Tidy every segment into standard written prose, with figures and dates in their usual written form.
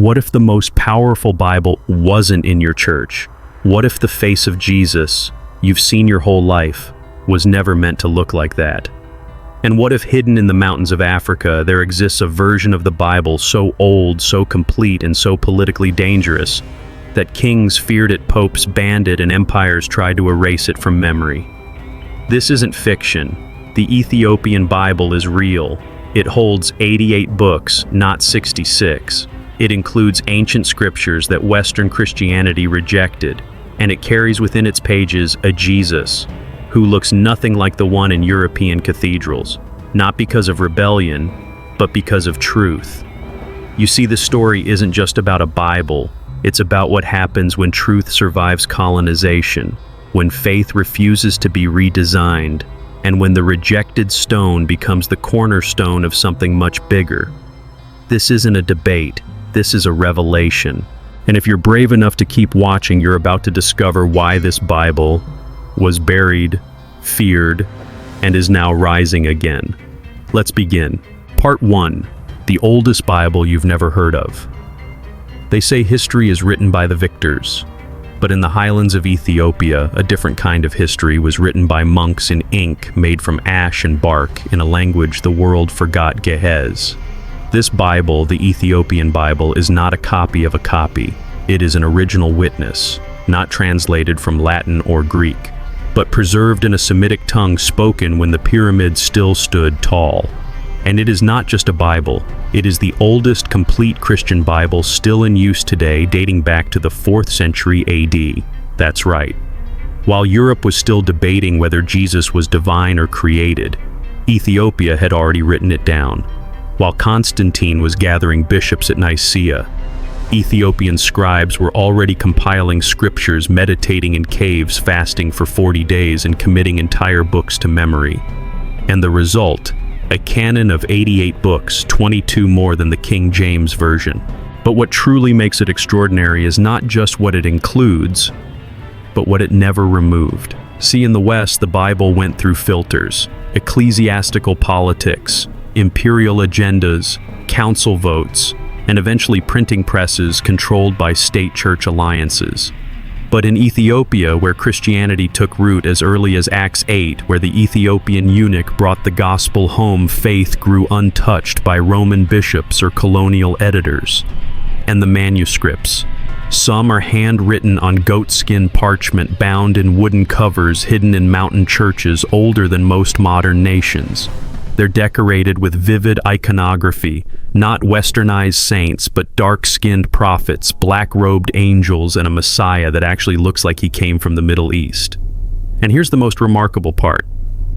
What if the most powerful Bible wasn't in your church? What if the face of Jesus you've seen your whole life was never meant to look like that? And what if hidden in the mountains of Africa there exists a version of the Bible so old, so complete, and so politically dangerous that kings feared it, popes banned it, and empires tried to erase it from memory? This isn't fiction. The Ethiopian Bible is real. It holds 88 books, not 66. It includes ancient scriptures that Western Christianity rejected, and it carries within its pages a Jesus who looks nothing like the one in European cathedrals, not because of rebellion, but because of truth. You see, the story isn't just about a Bible, it's about what happens when truth survives colonization, when faith refuses to be redesigned, and when the rejected stone becomes the cornerstone of something much bigger. This isn't a debate, this is a revelation. And if you're brave enough to keep watching, you're about to discover why this Bible was buried, feared, and is now rising again. Let's begin. Part 1. The oldest Bible you've never heard of. They say history is written by the victors, but in the highlands of Ethiopia, a different kind of history was written by monks in ink made from ash and bark in a language the world forgot Ge'ez. This Bible, the Ethiopian Bible, is not a copy of a copy. It is an original witness, not translated from Latin or Greek, but preserved in a Semitic tongue spoken when the pyramids still stood tall. And it is not just a Bible, it is the oldest complete Christian Bible still in use today, dating back to the 4th century AD. That's right. While Europe was still debating whether Jesus was divine or created, Ethiopia had already written it down. While Constantine was gathering bishops at Nicaea, Ethiopian scribes were already compiling scriptures, meditating in caves, fasting for 40 days, and committing entire books to memory. And the result? A canon of 88 books, 22 more than the King James Version. But what truly makes it extraordinary is not just what it includes, but what it never removed. See, in the West, the Bible went through filters: ecclesiastical politics, imperial agendas, council votes, and eventually printing presses controlled by state-church alliances. But in Ethiopia, where Christianity took root as early as Acts 8, where the Ethiopian eunuch brought the gospel home, faith grew untouched by Roman bishops or colonial editors. And the manuscripts. Some are handwritten on goatskin parchment, bound in wooden covers, hidden in mountain churches older than most modern nations. They're decorated with vivid iconography, not westernized saints, but dark-skinned prophets, black-robed angels, and a Messiah that actually looks like he came from the Middle East. And here's the most remarkable part.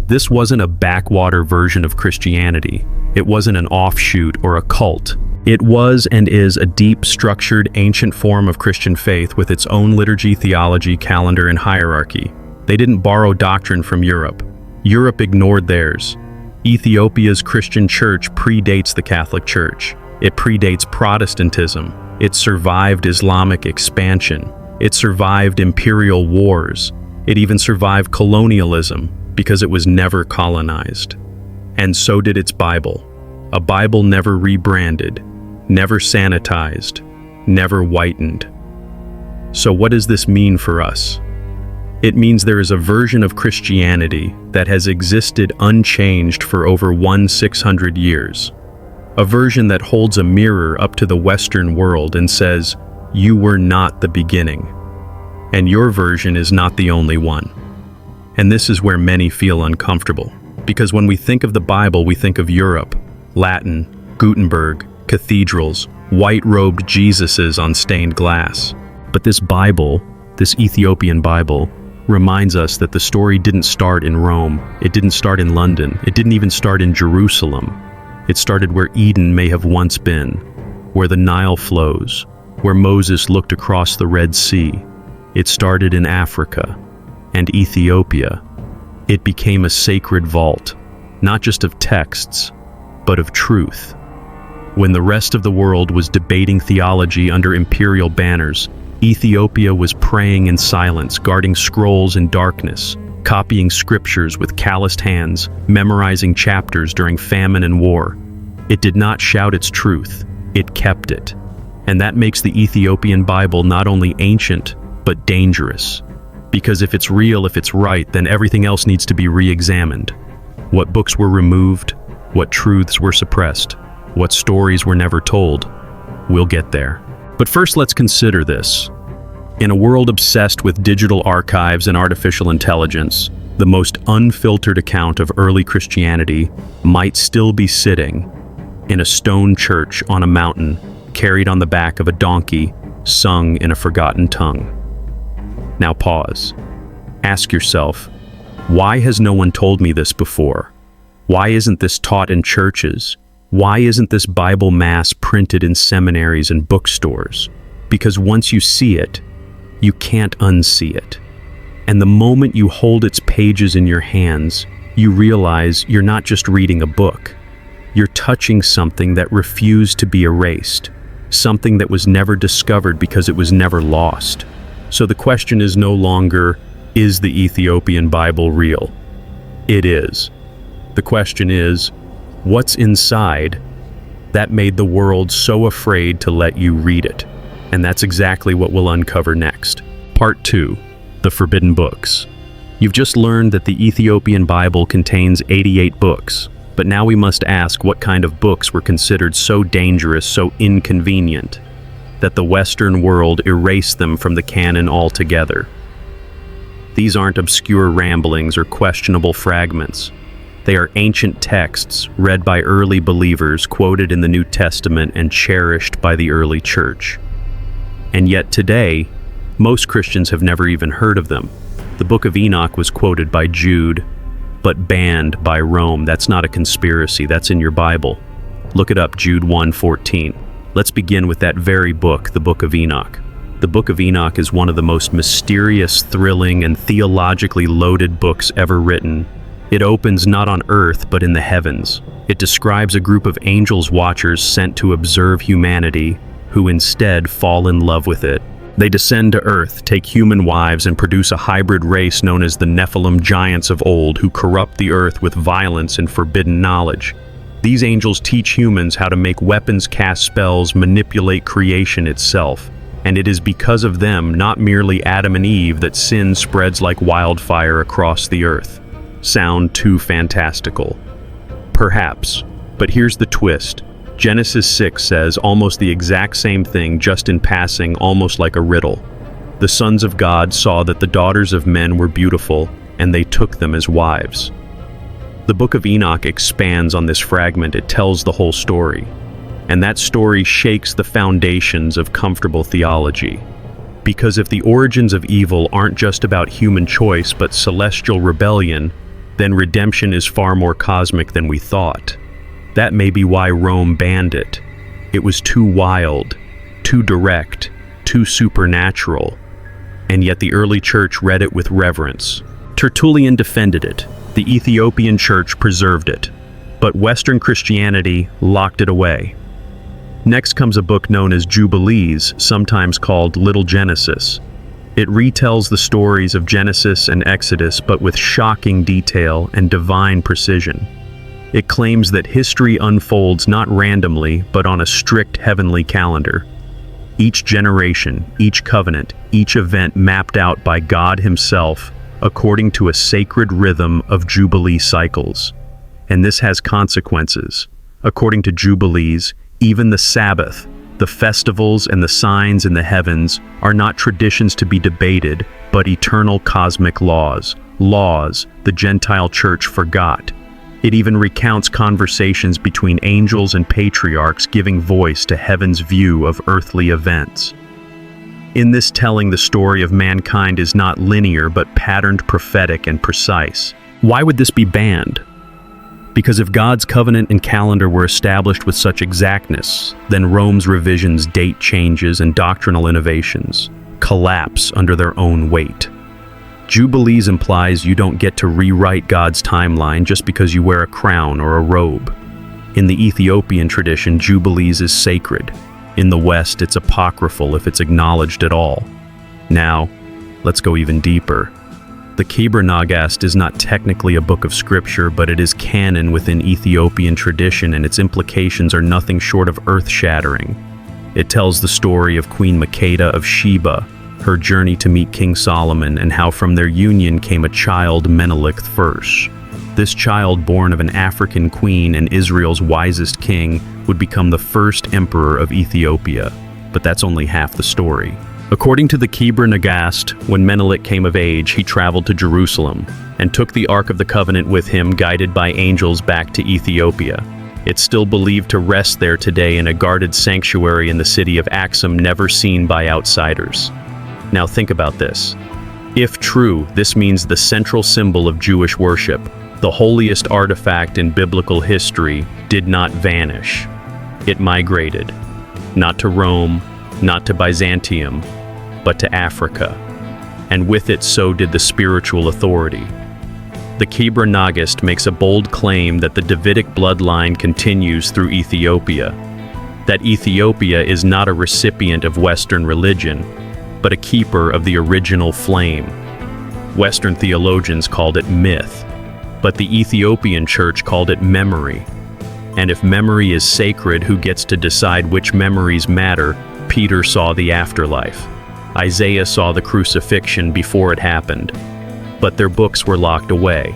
This wasn't a backwater version of Christianity. It wasn't an offshoot or a cult. It was and is a deep, structured, ancient form of Christian faith with its own liturgy, theology, calendar, and hierarchy. They didn't borrow doctrine from Europe. Europe ignored theirs. Ethiopia's Christian church predates the Catholic Church. It predates Protestantism. It survived Islamic expansion. It survived imperial wars. It even survived colonialism because it was never colonized. And so did its Bible. A Bible never rebranded, never sanitized, never whitened. So what does this mean for us? It means there is a version of Christianity that has existed unchanged for over 1,600 years. A version that holds a mirror up to the Western world and says, "You were not the beginning." And your version is not the only one. And this is where many feel uncomfortable. Because when we think of the Bible, we think of Europe, Latin, Gutenberg, cathedrals, white-robed Jesuses on stained glass. But this Bible, this Ethiopian Bible, reminds us that the story didn't start in Rome, it didn't start in London, it didn't even start in Jerusalem. It started where Eden may have once been, where the Nile flows, where Moses looked across the Red Sea. It started in Africa and Ethiopia. It became a sacred vault, not just of texts, but of truth. When the rest of the world was debating theology under imperial banners, Ethiopia was praying in silence, guarding scrolls in darkness, copying scriptures with calloused hands, memorizing chapters during famine and war. It did not shout its truth, it kept it. And that makes the Ethiopian Bible not only ancient, but dangerous. Because if it's real, if it's right, then everything else needs to be re-examined. What books were removed, what truths were suppressed, what stories were never told. We'll get there. But first, let's consider this. In a world obsessed with digital archives and artificial intelligence, the most unfiltered account of early Christianity might still be sitting in a stone church on a mountain, carried on the back of a donkey, sung in a forgotten tongue. Now pause. Ask yourself, why has no one told me this before? Why isn't this taught in churches? Why isn't this Bible mass printed in seminaries and bookstores? Because once you see it, you can't unsee it. And the moment you hold its pages in your hands, you realize you're not just reading a book. You're touching something that refused to be erased, something that was never discovered because it was never lost. So the question is no longer, is the Ethiopian Bible real? It is. The question is, what's inside that made the world so afraid to let you read it? And that's exactly what we'll uncover next. Part 2. The Forbidden Books. You've just learned that the Ethiopian Bible contains 88 books, but now we must ask what kind of books were considered so dangerous, so inconvenient, that the Western world erased them from the canon altogether. These aren't obscure ramblings or questionable fragments. They are ancient texts read by early believers, quoted in the New Testament, and cherished by the early church. And yet today, most Christians have never even heard of them. The Book of Enoch was quoted by Jude, but banned by Rome. That's not a conspiracy, that's in your Bible. Look it up, Jude 1:14. Let's begin with that very book, the Book of Enoch. The Book of Enoch is one of the most mysterious, thrilling, and theologically loaded books ever written. It opens not on earth, but in the heavens. It describes a group of angels watchers sent to observe humanity, who instead fall in love with it. They descend to earth, take human wives, and produce a hybrid race known as the Nephilim giants of old, who corrupt the earth with violence and forbidden knowledge. These angels teach humans how to make weapons, cast spells, manipulate creation itself. And it is because of them, not merely Adam and Eve, that sin spreads like wildfire across the earth. Sound too fantastical? Perhaps, but here's the twist. Genesis 6 says almost the exact same thing, just in passing, almost like a riddle. The sons of God saw that the daughters of men were beautiful, and they took them as wives. The Book of Enoch expands on this fragment. It tells the whole story. And that story shakes the foundations of comfortable theology. Because if the origins of evil aren't just about human choice, but celestial rebellion, then redemption is far more cosmic than we thought. That may be why Rome banned it. It was too wild, too direct, too supernatural. And yet the early church read it with reverence. Tertullian defended it. The Ethiopian church preserved it. But Western Christianity locked it away. Next comes a book known as Jubilees, sometimes called Little Genesis. It retells the stories of Genesis and Exodus, but with shocking detail and divine precision. It claims that history unfolds not randomly, but on a strict heavenly calendar. Each generation, each covenant, each event mapped out by God Himself according to a sacred rhythm of Jubilee cycles. And this has consequences. According to Jubilees, even the Sabbath, the festivals, and the signs in the heavens are not traditions to be debated, but eternal cosmic laws. Laws the Gentile church forgot. It even recounts conversations between angels and patriarchs, giving voice to heaven's view of earthly events. In this telling, the story of mankind is not linear, but patterned, prophetic, and precise. Why would this be banned? Because if God's covenant and calendar were established with such exactness, then Rome's revisions, date changes, and doctrinal innovations collapse under their own weight. Jubilees implies you don't get to rewrite God's timeline just because you wear a crown or a robe. In the Ethiopian tradition, Jubilees is sacred. In the West, it's apocryphal if it's acknowledged at all. Now, let's go even deeper. The Kebra Nagast is not technically a book of scripture, but it is canon within Ethiopian tradition, and its implications are nothing short of earth-shattering. It tells the story of Queen Makeda of Sheba, her journey to meet King Solomon, and how from their union came a child, Menelik I. This child, born of an African queen and Israel's wisest king, would become the first emperor of Ethiopia. But that's only half the story. According to the Kebra Nagast, when Menelik came of age, he traveled to Jerusalem and took the Ark of the Covenant with him, guided by angels, back to Ethiopia. It's still believed to rest there today in a guarded sanctuary in the city of Axum, never seen by outsiders. Now think about this. If true, this means the central symbol of Jewish worship, the holiest artifact in biblical history, did not vanish. It migrated, not to Rome, not to Byzantium, but to Africa. And with it, so did the spiritual authority. The Kebra Nagast makes a bold claim that the Davidic bloodline continues through Ethiopia, that Ethiopia is not a recipient of Western religion, but a keeper of the original flame. Western theologians called it myth, but the Ethiopian church called it memory. And if memory is sacred, who gets to decide which memories matter? Peter saw the afterlife. Isaiah saw the crucifixion before it happened. But their books were locked away.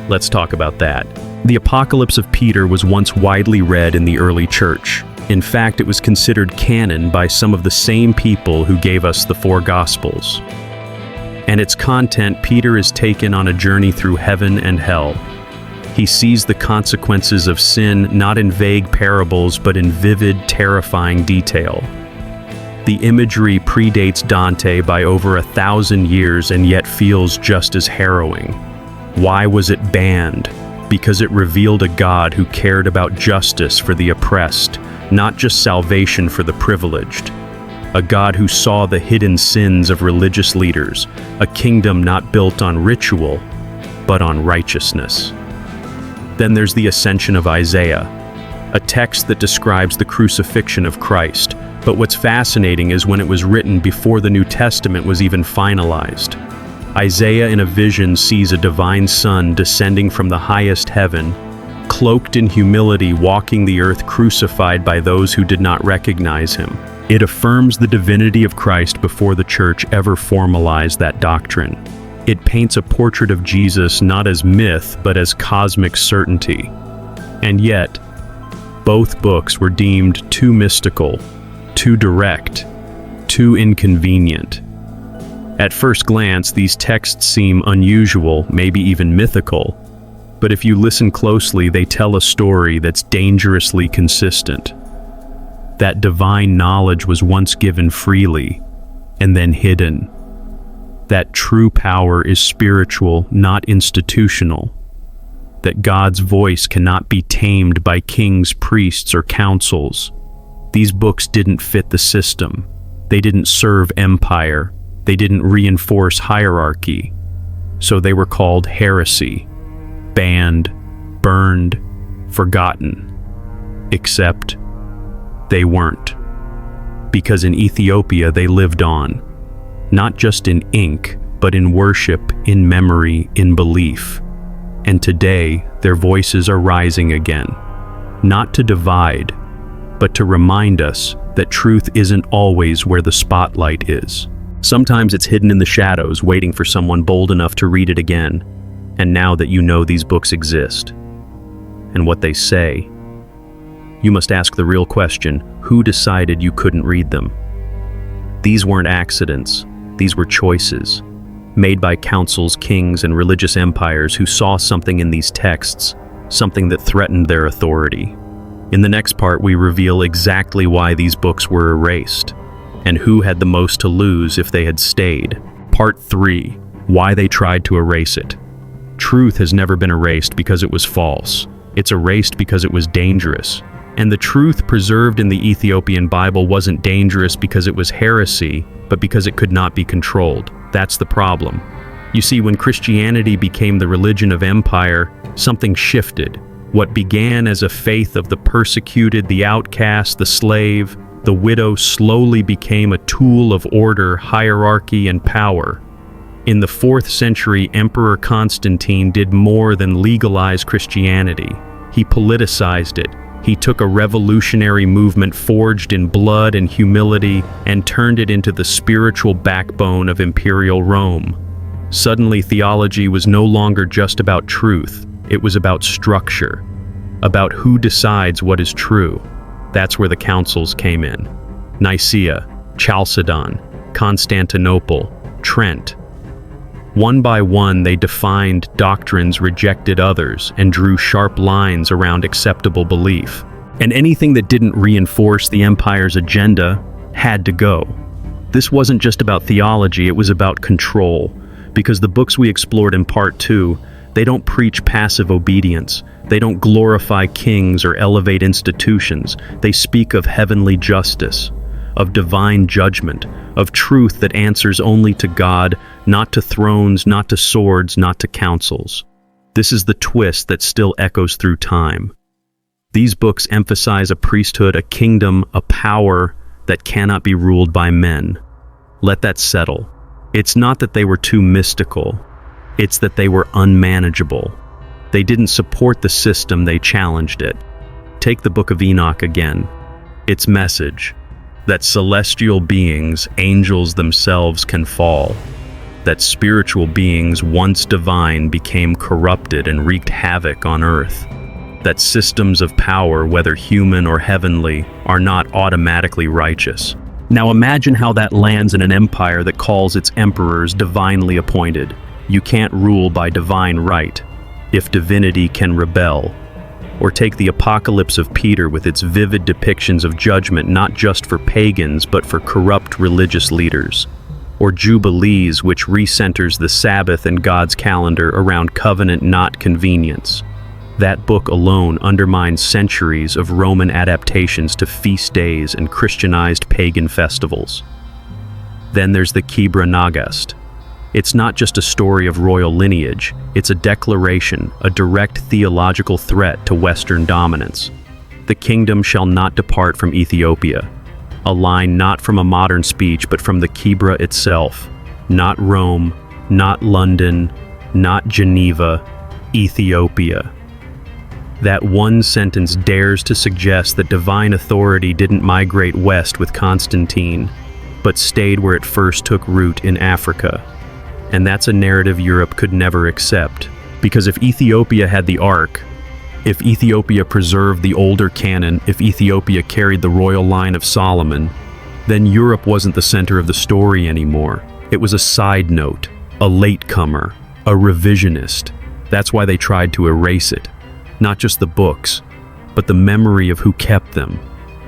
Let's talk about that. The Apocalypse of Peter was once widely read in the early church. In fact, it was considered canon by some of the same people who gave us the four Gospels. And its content, Peter is taken on a journey through heaven and hell. He sees the consequences of sin not in vague parables, but in vivid, terrifying detail. The imagery predates Dante by over 1,000 years and yet feels just as harrowing. Why was it banned? Because it revealed a God who cared about justice for the oppressed, not just salvation for the privileged. A God who saw the hidden sins of religious leaders, a kingdom not built on ritual, but on righteousness. Then there's the Ascension of Isaiah, a text that describes the crucifixion of Christ. But what's fascinating is when it was written before the New Testament was even finalized. Isaiah in a vision sees a divine Son descending from the highest heaven, cloaked in humility, walking the earth, crucified by those who did not recognize him. It affirms the divinity of Christ before the church ever formalized that doctrine. It paints a portrait of Jesus not as myth, but as cosmic certainty. And yet, both books were deemed too mystical, too direct, too inconvenient. At first glance, these texts seem unusual, maybe even mythical, but if you listen closely, they tell a story that's dangerously consistent. That divine knowledge was once given freely, and then hidden. That true power is spiritual, not institutional. That God's voice cannot be tamed by kings, priests, or councils. These books didn't fit the system. They didn't serve empire. They didn't reinforce hierarchy. So they were called heresy, banned, burned, forgotten. Except they weren't. Because in Ethiopia they lived on, not just in ink, but in worship, in memory, in belief. And today, their voices are rising again, not to divide, but to remind us that truth isn't always where the spotlight is. Sometimes it's hidden in the shadows, waiting for someone bold enough to read it again. And now that you know these books exist, and what they say, you must ask the real question: who decided you couldn't read them? These weren't accidents. These were choices, made by councils, kings, and religious empires who saw something in these texts, something that threatened their authority. In the next part, we reveal exactly why these books were erased, and who had the most to lose if they had stayed. Part 3, why they tried to erase it. Truth has never been erased because it was false. It's erased because it was dangerous. And the truth preserved in the Ethiopian Bible wasn't dangerous because it was heresy, but because it could not be controlled. That's the problem. You see, when Christianity became the religion of empire, something shifted. What began as a faith of the persecuted, the outcast, the slave, the widow slowly became a tool of order, hierarchy, and power. In the 4th century, Emperor Constantine did more than legalize Christianity. He politicized it. He took a revolutionary movement forged in blood and humility and turned it into the spiritual backbone of imperial Rome. Suddenly, theology was no longer just about truth, it was about structure, about who decides what is true. That's where the councils came in. Nicaea, Chalcedon, Constantinople, Trent. One by one, they defined doctrines, rejected others, and drew sharp lines around acceptable belief. And anything that didn't reinforce the empire's agenda had to go. This wasn't just about theology, it was about control. Because the books we explored in Part 2, they don't preach passive obedience. They don't glorify kings or elevate institutions. They speak of heavenly justice, of divine judgment, of truth that answers only to God, not to thrones, not to swords, not to councils. This is the twist that still echoes through time. These books emphasize a priesthood, a kingdom, a power that cannot be ruled by men. Let that settle. It's not that they were too mystical, it's that they were unmanageable. They didn't support the system, they challenged it. Take the Book of Enoch again. Its message, that celestial beings, angels themselves, can fall. That spiritual beings, once divine, became corrupted and wreaked havoc on earth. That systems of power, whether human or heavenly, are not automatically righteous. Now imagine how that lands in an empire that calls its emperors divinely appointed. You can't rule by divine right, if divinity can rebel. Or take the Apocalypse of Peter with its vivid depictions of judgment not just for pagans but for corrupt religious leaders. Or Jubilees, which recenters the Sabbath and God's calendar around covenant, not convenience. That book alone undermines centuries of Roman adaptations to feast days and Christianized pagan festivals. Then there's the Kebra Nagast. It's not just a story of royal lineage, it's a declaration, a direct theological threat to Western dominance. The kingdom shall not depart from Ethiopia. A line not from a modern speech but from the Kebra itself. Not Rome, not London, not Geneva, Ethiopia. That one sentence dares to suggest that divine authority didn't migrate west with Constantine, but stayed where it first took root in Africa. And that's a narrative Europe could never accept. Because if Ethiopia had the Ark, if Ethiopia preserved the older canon, if Ethiopia carried the royal line of Solomon, then Europe wasn't the center of the story anymore. It was a side note, a latecomer, a revisionist. That's why they tried to erase it. Not just the books, but the memory of who kept them.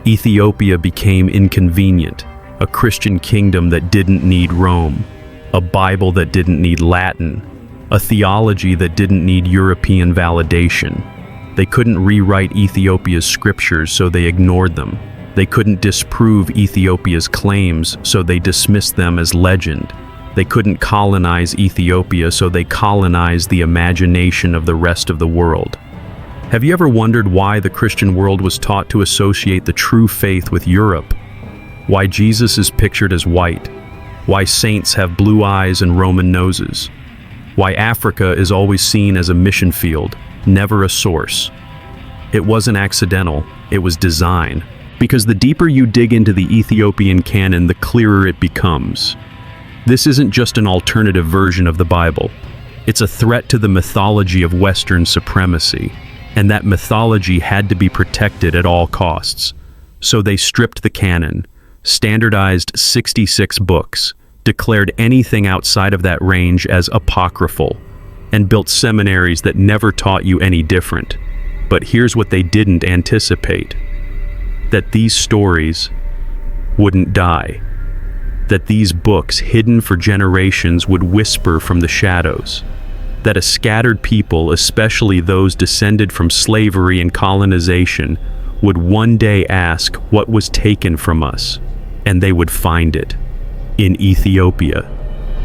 Ethiopia became inconvenient, a Christian kingdom that didn't need Rome, a Bible that didn't need Latin, a theology that didn't need European validation. They couldn't rewrite Ethiopia's scriptures, so they ignored them. They couldn't disprove Ethiopia's claims, so they dismissed them as legend. They couldn't colonize Ethiopia, so they colonized the imagination of the rest of the world. Have you ever wondered why the Christian world was taught to associate the true faith with Europe? Why Jesus is pictured as white? Why saints have blue eyes and Roman noses? Why Africa is always seen as a mission field, never a source? It wasn't accidental, it was design. Because the deeper you dig into the Ethiopian canon, the clearer it becomes. This isn't just an alternative version of the Bible. It's a threat to the mythology of Western supremacy. And that mythology had to be protected at all costs. So they stripped the canon, standardized 66 books, declared anything outside of that range as apocryphal, and built seminaries that never taught you any different. But here's what they didn't anticipate: that these stories wouldn't die. That these books, hidden for generations, would whisper from the shadows. That a scattered people, especially those descended from slavery and colonization, would one day ask what was taken from us, and they would find it. In Ethiopia,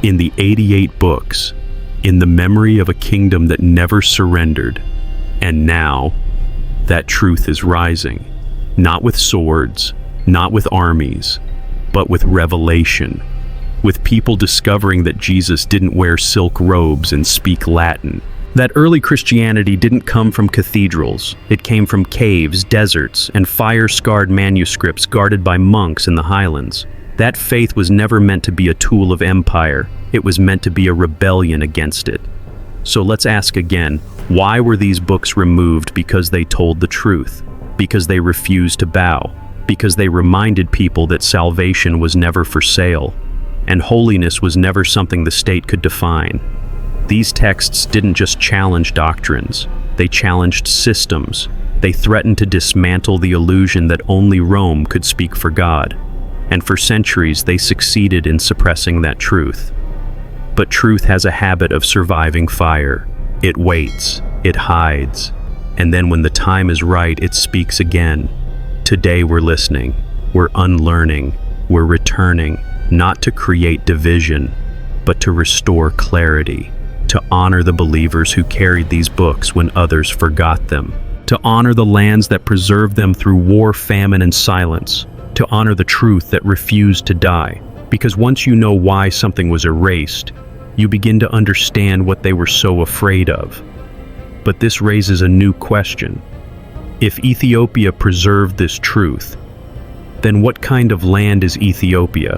in the 88 books, in the memory of a kingdom that never surrendered. And now, that truth is rising, not with swords, not with armies, but with revelation. With people discovering that Jesus didn't wear silk robes and speak Latin. That early Christianity didn't come from cathedrals. It came from caves, deserts, and fire-scarred manuscripts guarded by monks in the highlands. That faith was never meant to be a tool of empire. It was meant to be a rebellion against it. So let's ask again, why were these books removed? Because they told the truth, because they refused to bow, because they reminded people that salvation was never for sale, and holiness was never something the state could define. These texts didn't just challenge doctrines, they challenged systems. They threatened to dismantle the illusion that only Rome could speak for God. And for centuries, they succeeded in suppressing that truth. But truth has a habit of surviving fire. It waits, it hides, and then when the time is right, it speaks again. Today we're listening, we're unlearning, we're returning, not to create division, but to restore clarity, to honor the believers who carried these books when others forgot them, to honor the lands that preserved them through war, famine, and silence, to honor the truth that refused to die. Because once you know why something was erased, you begin to understand what they were so afraid of. But this raises a new question. If Ethiopia preserved this truth, then what kind of land is Ethiopia?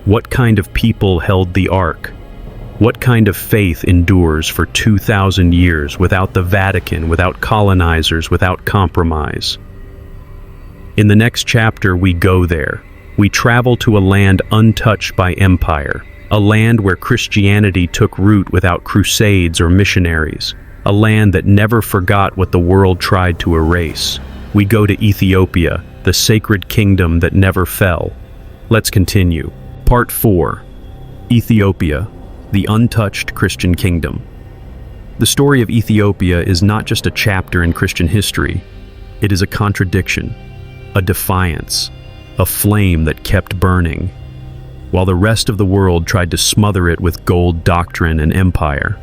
What kind of people held the Ark? What kind of faith endures for 2,000 years without the Vatican, without colonizers, without compromise? In the next chapter, we go there. We travel to a land untouched by empire, a land where Christianity took root without crusades or missionaries, a land that never forgot what the world tried to erase. We go to Ethiopia, the sacred kingdom that never fell. Let's continue. Part 4. Ethiopia, the untouched Christian kingdom. The story of Ethiopia is not just a chapter in Christian history. It is a contradiction, a defiance, a flame that kept burning, while the rest of the world tried to smother it with gold doctrine and empire.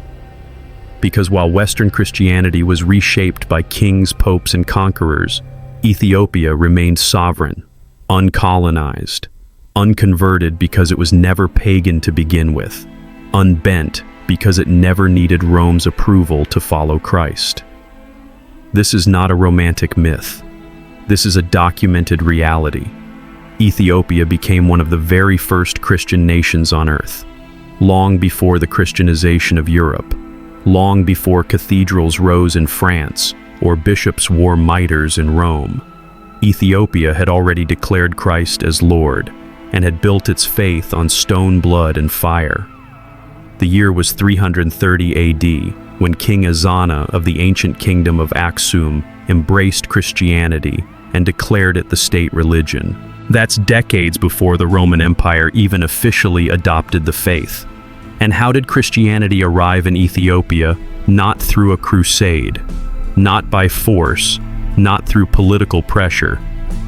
Because while Western Christianity was reshaped by kings, popes, and conquerors, Ethiopia remained sovereign, uncolonized, unconverted because it was never pagan to begin with, unbent because it never needed Rome's approval to follow Christ. This is not a romantic myth. This is a documented reality. Ethiopia became one of the very first Christian nations on earth, long before the Christianization of Europe, long before cathedrals rose in France or bishops wore mitres in Rome. Ethiopia had already declared Christ as Lord and had built its faith on stone, blood, and fire. The year was 330 AD, when King Ezana of the ancient kingdom of Aksum embraced Christianity and declared it the state religion. That's decades before the Roman Empire even officially adopted the faith. And how did Christianity arrive in Ethiopia? Not through a crusade, not by force, not through political pressure,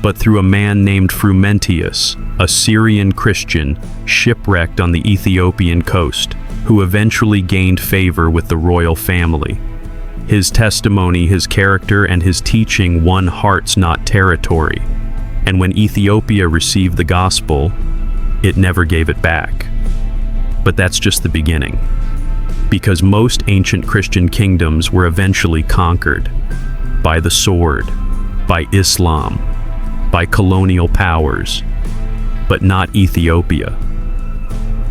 but through a man named Frumentius, a Syrian Christian shipwrecked on the Ethiopian coast, who eventually gained favor with the royal family. His testimony, his character, and his teaching won hearts, not territory. And when Ethiopia received the gospel, it never gave it back. But that's just the beginning. Because most ancient Christian kingdoms were eventually conquered by the sword, by Islam, by colonial powers, but not Ethiopia.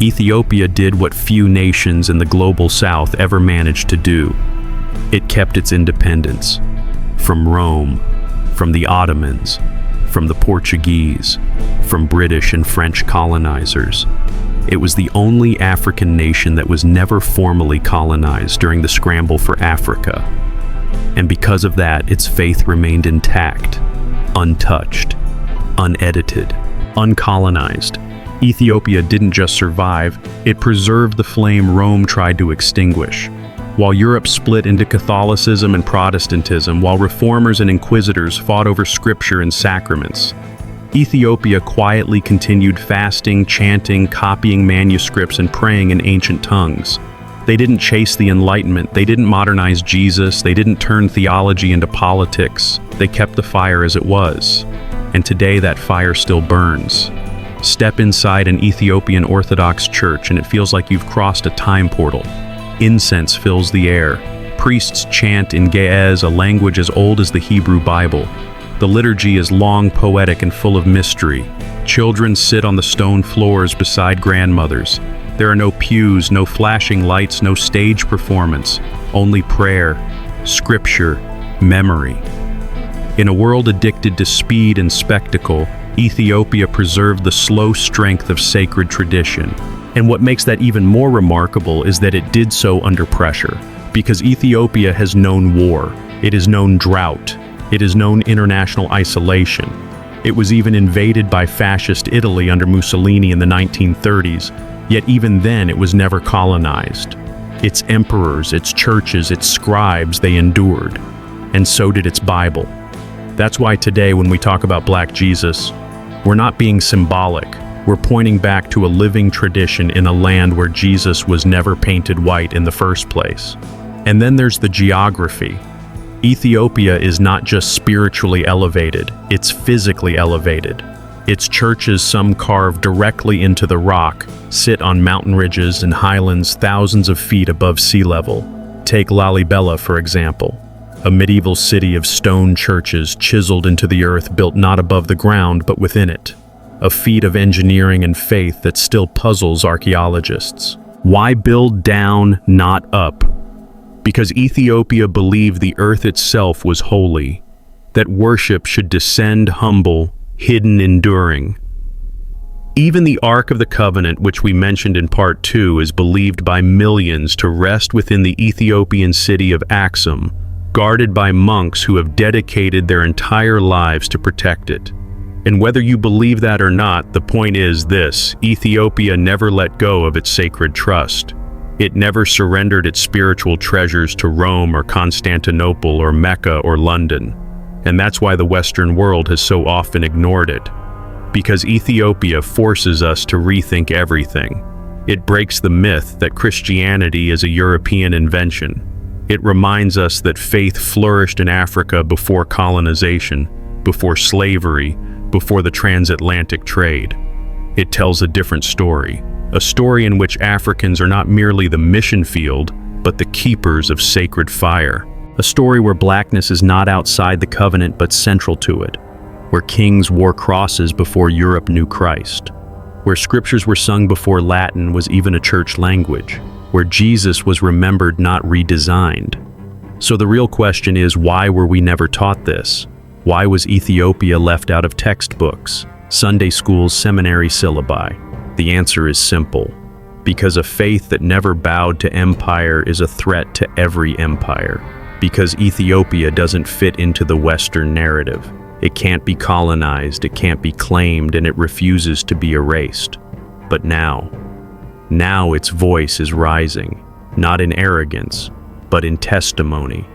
Ethiopia did what few nations in the global south ever managed to do. It kept its independence from Rome, from the Ottomans, from the Portuguese, from British and French colonizers. It was the only African nation that was never formally colonized during the scramble for Africa. And because of that, its faith remained intact, untouched, unedited, uncolonized. Ethiopia didn't just survive, it preserved the flame Rome tried to extinguish. While Europe split into Catholicism and Protestantism, while reformers and inquisitors fought over scripture and sacraments, Ethiopia quietly continued fasting, chanting, copying manuscripts, and praying in ancient tongues. They didn't chase the Enlightenment, they didn't modernize Jesus, they didn't turn theology into politics. They kept the fire as it was. And today that fire still burns. Step inside an Ethiopian Orthodox church and it feels like you've crossed a time portal. Incense fills the air, Priests chant in Ge'ez, a language as old as the Hebrew Bible. The liturgy is long, poetic, and full of mystery. Children sit on the stone floors beside grandmothers. There are no pews, no flashing lights, no stage performance, only prayer, scripture, memory. In a world addicted to speed and spectacle, Ethiopia preserved the slow strength of sacred tradition. And what makes that even more remarkable is that it did so under pressure. Because Ethiopia has known war, it has known drought, it has known international isolation. It was even invaded by fascist Italy under Mussolini in the 1930s, yet even then it was never colonized. Its emperors, its churches, its scribes, they endured. And so did its Bible. That's why today when we talk about Black Jesus, we're not being symbolic. We're pointing back to a living tradition in a land where Jesus was never painted white in the first place. And then there's the geography. Ethiopia is not just spiritually elevated, it's physically elevated. Its churches, some carved directly into the rock, sit on mountain ridges and highlands thousands of feet above sea level. Take Lalibela, for example, a medieval city of stone churches chiseled into the earth, built not above the ground but within it. A feat of engineering and faith that still puzzles archaeologists. Why build down, not up? Because Ethiopia believed the earth itself was holy, that worship should descend humble, hidden, enduring. Even the Ark of the Covenant, which we mentioned in Part 2, is believed by millions to rest within the Ethiopian city of Axum, guarded by monks who have dedicated their entire lives to protect it. And whether you believe that or not, the point is this: Ethiopia never let go of its sacred trust. It never surrendered its spiritual treasures to Rome or Constantinople or Mecca or London. And that's why the Western world has so often ignored it. Because Ethiopia forces us to rethink everything. It breaks the myth that Christianity is a European invention. It reminds us that faith flourished in Africa before colonization, before slavery, before the transatlantic trade. It tells a different story, a story in which Africans are not merely the mission field, but the keepers of sacred fire. A story where blackness is not outside the covenant but central to it, where kings wore crosses before Europe knew Christ, where scriptures were sung before Latin was even a church language, where Jesus was remembered, not redesigned. So the real question is, why were we never taught this? Why was Ethiopia left out of textbooks, Sunday schools, seminary syllabi? The answer is simple. Because a faith that never bowed to empire is a threat to every empire. Because Ethiopia doesn't fit into the Western narrative. It can't be colonized, it can't be claimed, and it refuses to be erased. But now its voice is rising, not in arrogance, but in testimony.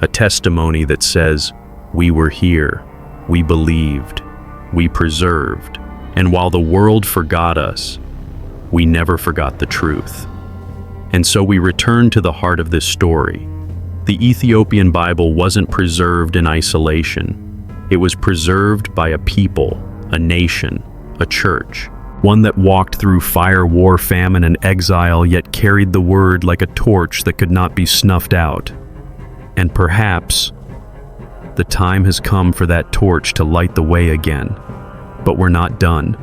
A testimony that says, we were here, we believed, we preserved, and while the world forgot us, we never forgot the truth. And so we return to the heart of this story. The Ethiopian Bible wasn't preserved in isolation. It was preserved by a people, a nation, a church, one that walked through fire, war, famine, and exile, yet carried the word like a torch that could not be snuffed out. And perhaps the time has come for that torch to light the way again. But we're not done.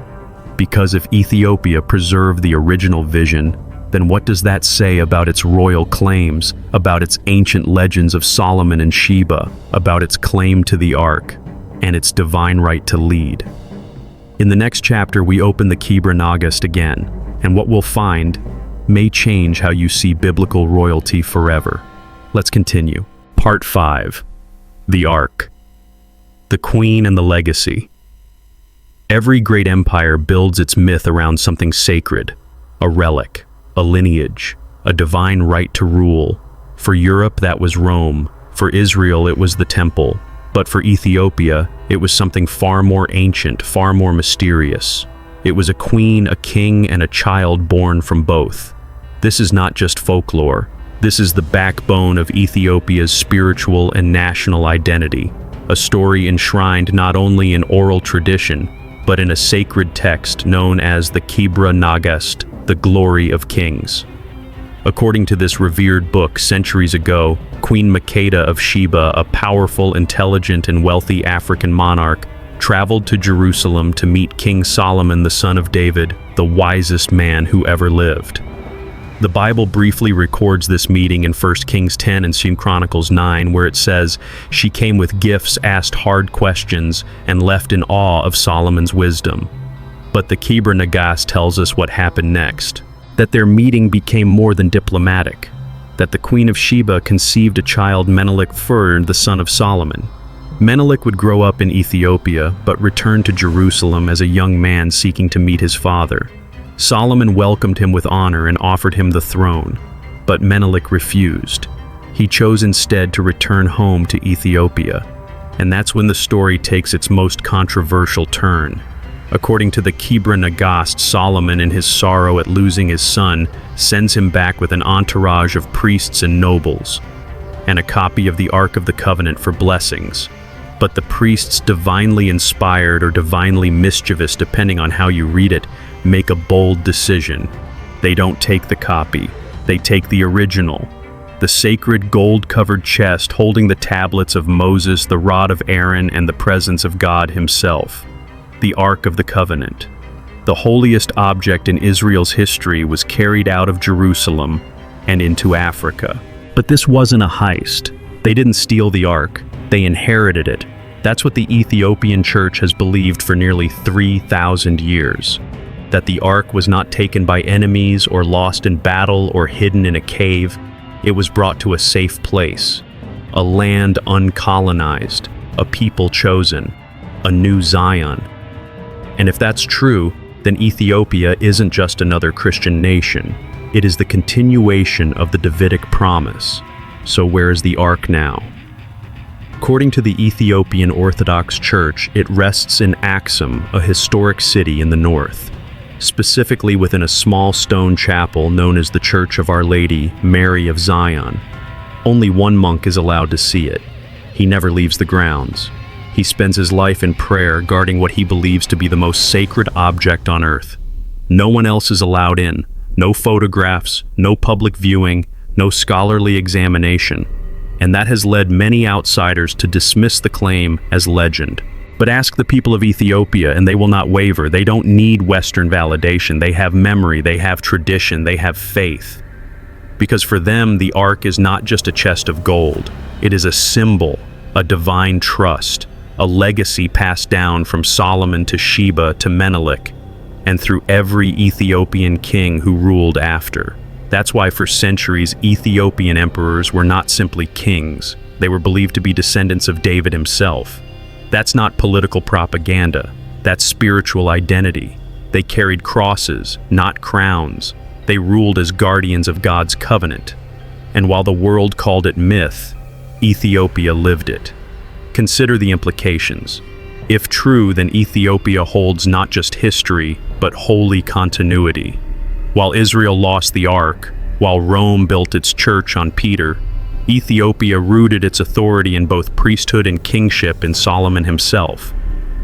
Because if Ethiopia preserved the original vision, then what does that say about its royal claims, about its ancient legends of Solomon and Sheba, about its claim to the Ark, and its divine right to lead? In the next chapter, we open the Kebra Nagast again, and what we'll find may change how you see biblical royalty forever. Let's continue. Part 5. The Ark. The Queen and the Legacy. Every great empire builds its myth around something sacred, a relic, a lineage, a divine right to rule. For Europe, that was Rome. For Israel, it was the temple. But for Ethiopia, it was something far more ancient, far more mysterious. It was a queen, a king, and a child born from both. This is not just folklore. This is the backbone of Ethiopia's spiritual and national identity, a story enshrined not only in oral tradition, but in a sacred text known as the Kebra Nagast, the Glory of Kings. According to this revered book, centuries ago, Queen Makeda of Sheba, a powerful, intelligent, and wealthy African monarch, traveled to Jerusalem to meet King Solomon, the son of David, the wisest man who ever lived. The Bible briefly records this meeting in 1 Kings 10 and 2 Chronicles 9, where it says, "She came with gifts, asked hard questions, and left in awe of Solomon's wisdom." But the Kebra Nagast tells us what happened next, that their meeting became more than diplomatic, that the Queen of Sheba conceived a child, Menelik-Fur, the son of Solomon. Menelik would grow up in Ethiopia, but return to Jerusalem as a young man seeking to meet his father. Solomon welcomed him with honor and offered him the throne, but Menelik refused. He chose instead to return home to Ethiopia, and that's when the story takes its most controversial turn. According to the Kebra Nagast, Solomon, in his sorrow at losing his son, sends him back with an entourage of priests and nobles, and a copy of the Ark of the Covenant for blessings. But the priests, divinely inspired or divinely mischievous, depending on how you read it, make a bold decision. They don't take the copy, they take the original. The sacred gold-covered chest holding the tablets of Moses, the rod of Aaron, and the presence of God himself. The Ark of the Covenant. The holiest object in Israel's history was carried out of Jerusalem and into Africa. But this wasn't a heist. They didn't steal the Ark, they inherited it. That's what the Ethiopian church has believed for nearly 3,000 years. That the Ark was not taken by enemies or lost in battle or hidden in a cave. It was brought to a safe place, a land uncolonized, a people chosen, a new Zion. And if that's true, then Ethiopia isn't just another Christian nation. It is the continuation of the Davidic promise. So where is the Ark now? According to the Ethiopian Orthodox Church, it rests in Axum, a historic city in the north, specifically within a small stone chapel known as the Church of Our Lady, Mary of Zion. Only one monk is allowed to see it. He never leaves the grounds. He spends his life in prayer, guarding what he believes to be the most sacred object on earth. No one else is allowed in. No photographs, no public viewing, no scholarly examination. And that has led many outsiders to dismiss the claim as legend. But ask the people of Ethiopia and they will not waver. They don't need Western validation. They have memory, they have tradition, they have faith. Because for them, the Ark is not just a chest of gold. It is a symbol, a divine trust, a legacy passed down from Solomon to Sheba to Menelik, and through every Ethiopian king who ruled after. That's why for centuries, Ethiopian emperors were not simply kings. They were believed to be descendants of David himself. That's not political propaganda. That's spiritual identity. They carried crosses, not crowns. They ruled as guardians of God's covenant. And while the world called it myth, Ethiopia lived it. Consider the implications. If true, then Ethiopia holds not just history, but holy continuity. While Israel lost the Ark, while Rome built its church on Peter, Ethiopia rooted its authority in both priesthood and kingship in Solomon himself.